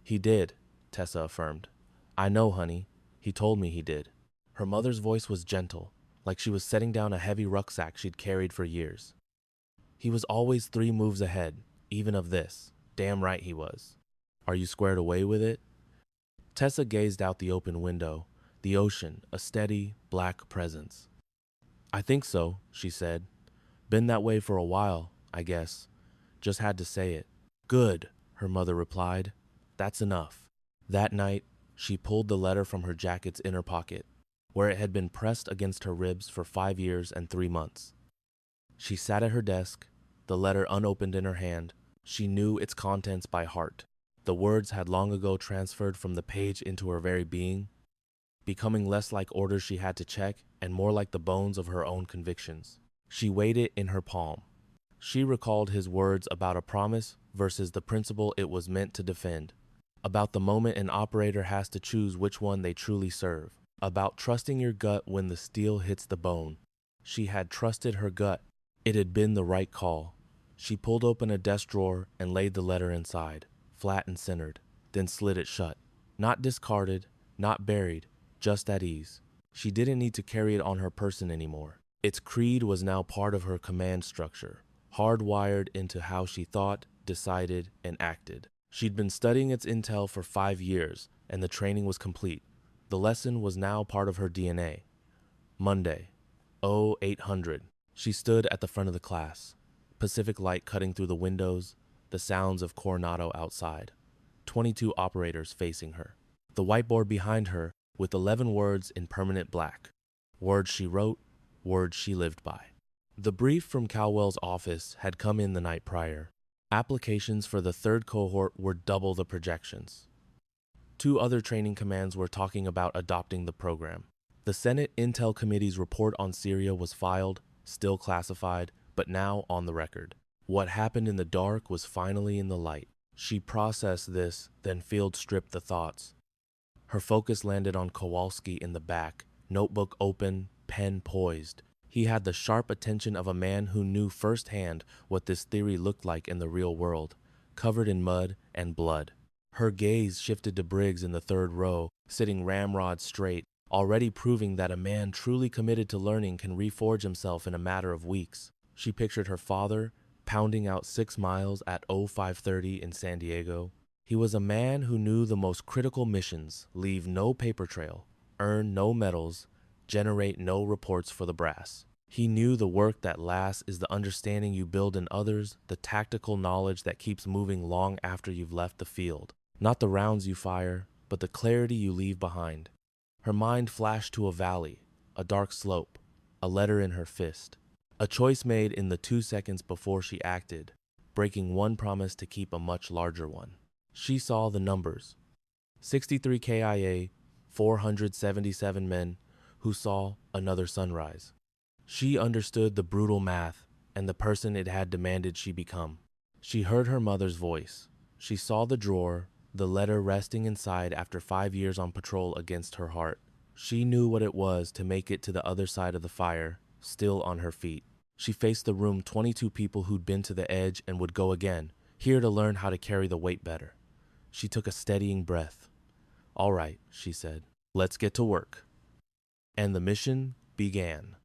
He did, Tessa affirmed. I know, honey. He told me he did. Her mother's voice was gentle, like she was setting down a heavy rucksack she'd carried for years. He was always 3 moves ahead, even of this. Damn right he was. Are you squared away with it? Tessa gazed out the open window, the ocean, a steady, black presence. I think so, she said. Been that way for a while, I guess. Just had to say it. Good, her mother replied. That's enough. That night, she pulled the letter from her jacket's inner pocket, where it had been pressed against her ribs for 5 years and 3 months. She sat at her desk, the letter unopened in her hand. She knew its contents by heart. The words had long ago transferred from the page into her very being, becoming less like orders she had to check and more like the bones of her own convictions. She weighed it in her palm. She recalled his words about a promise versus the principle it was meant to defend, about the moment an operator has to choose which one they truly serve, about trusting your gut when the steel hits the bone. She had trusted her gut. It had been the right call. She pulled open a desk drawer and laid the letter inside, flat and centered, then slid it shut. Not discarded, not buried, just at ease. She didn't need to carry it on her person anymore. Its creed was now part of her command structure, hardwired into how she thought, decided, and acted. She'd been studying its intel for 5 years, and the training was complete. The lesson was now part of her DNA. Monday, 0800. She stood at the front of the class, Pacific light cutting through the windows, the sounds of Coronado outside. 22 operators facing her. The whiteboard behind her with 11 words in permanent black. Words she wrote, words she lived by. The brief from Calwell's office had come in the night prior. Applications for the third cohort were double the projections. 2 other training commands were talking about adopting the program. The Senate Intel Committee's report on Syria was filed, still classified, but now on the record. What happened in the dark was finally in the light. She processed this, then field-stripped the thoughts. Her focus landed on Kowalski in the back, notebook open, pen poised. He had the sharp attention of a man who knew firsthand what this theory looked like in the real world, covered in mud and blood. Her gaze shifted to Briggs in the third row, sitting ramrod straight, already proving that a man truly committed to learning can reforge himself in a matter of weeks. She pictured her father pounding out 6 miles at 0530 in San Diego. He was a man who knew the most critical missions leave no paper trail, earn no medals, generate no reports for the brass. He knew the work that lasts is the understanding you build in others, the tactical knowledge that keeps moving long after you've left the field. Not the rounds you fire, but the clarity you leave behind. Her mind flashed to a valley, a dark slope, a letter in her fist. A choice made in the 2 seconds before she acted, breaking one promise to keep a much larger one. She saw the numbers. 63 KIA, 477 men who saw another sunrise. She understood the brutal math and the person it had demanded she become. She heard her mother's voice. She saw the drawer, the letter resting inside after 5 years on patrol against her heart. She knew what it was to make it to the other side of the fire, still on her feet. She faced the room, 22 people who'd been to the edge and would go again, here to learn how to carry the weight better. She took a steadying breath. "All right," she said, "let's get to work." And the mission began.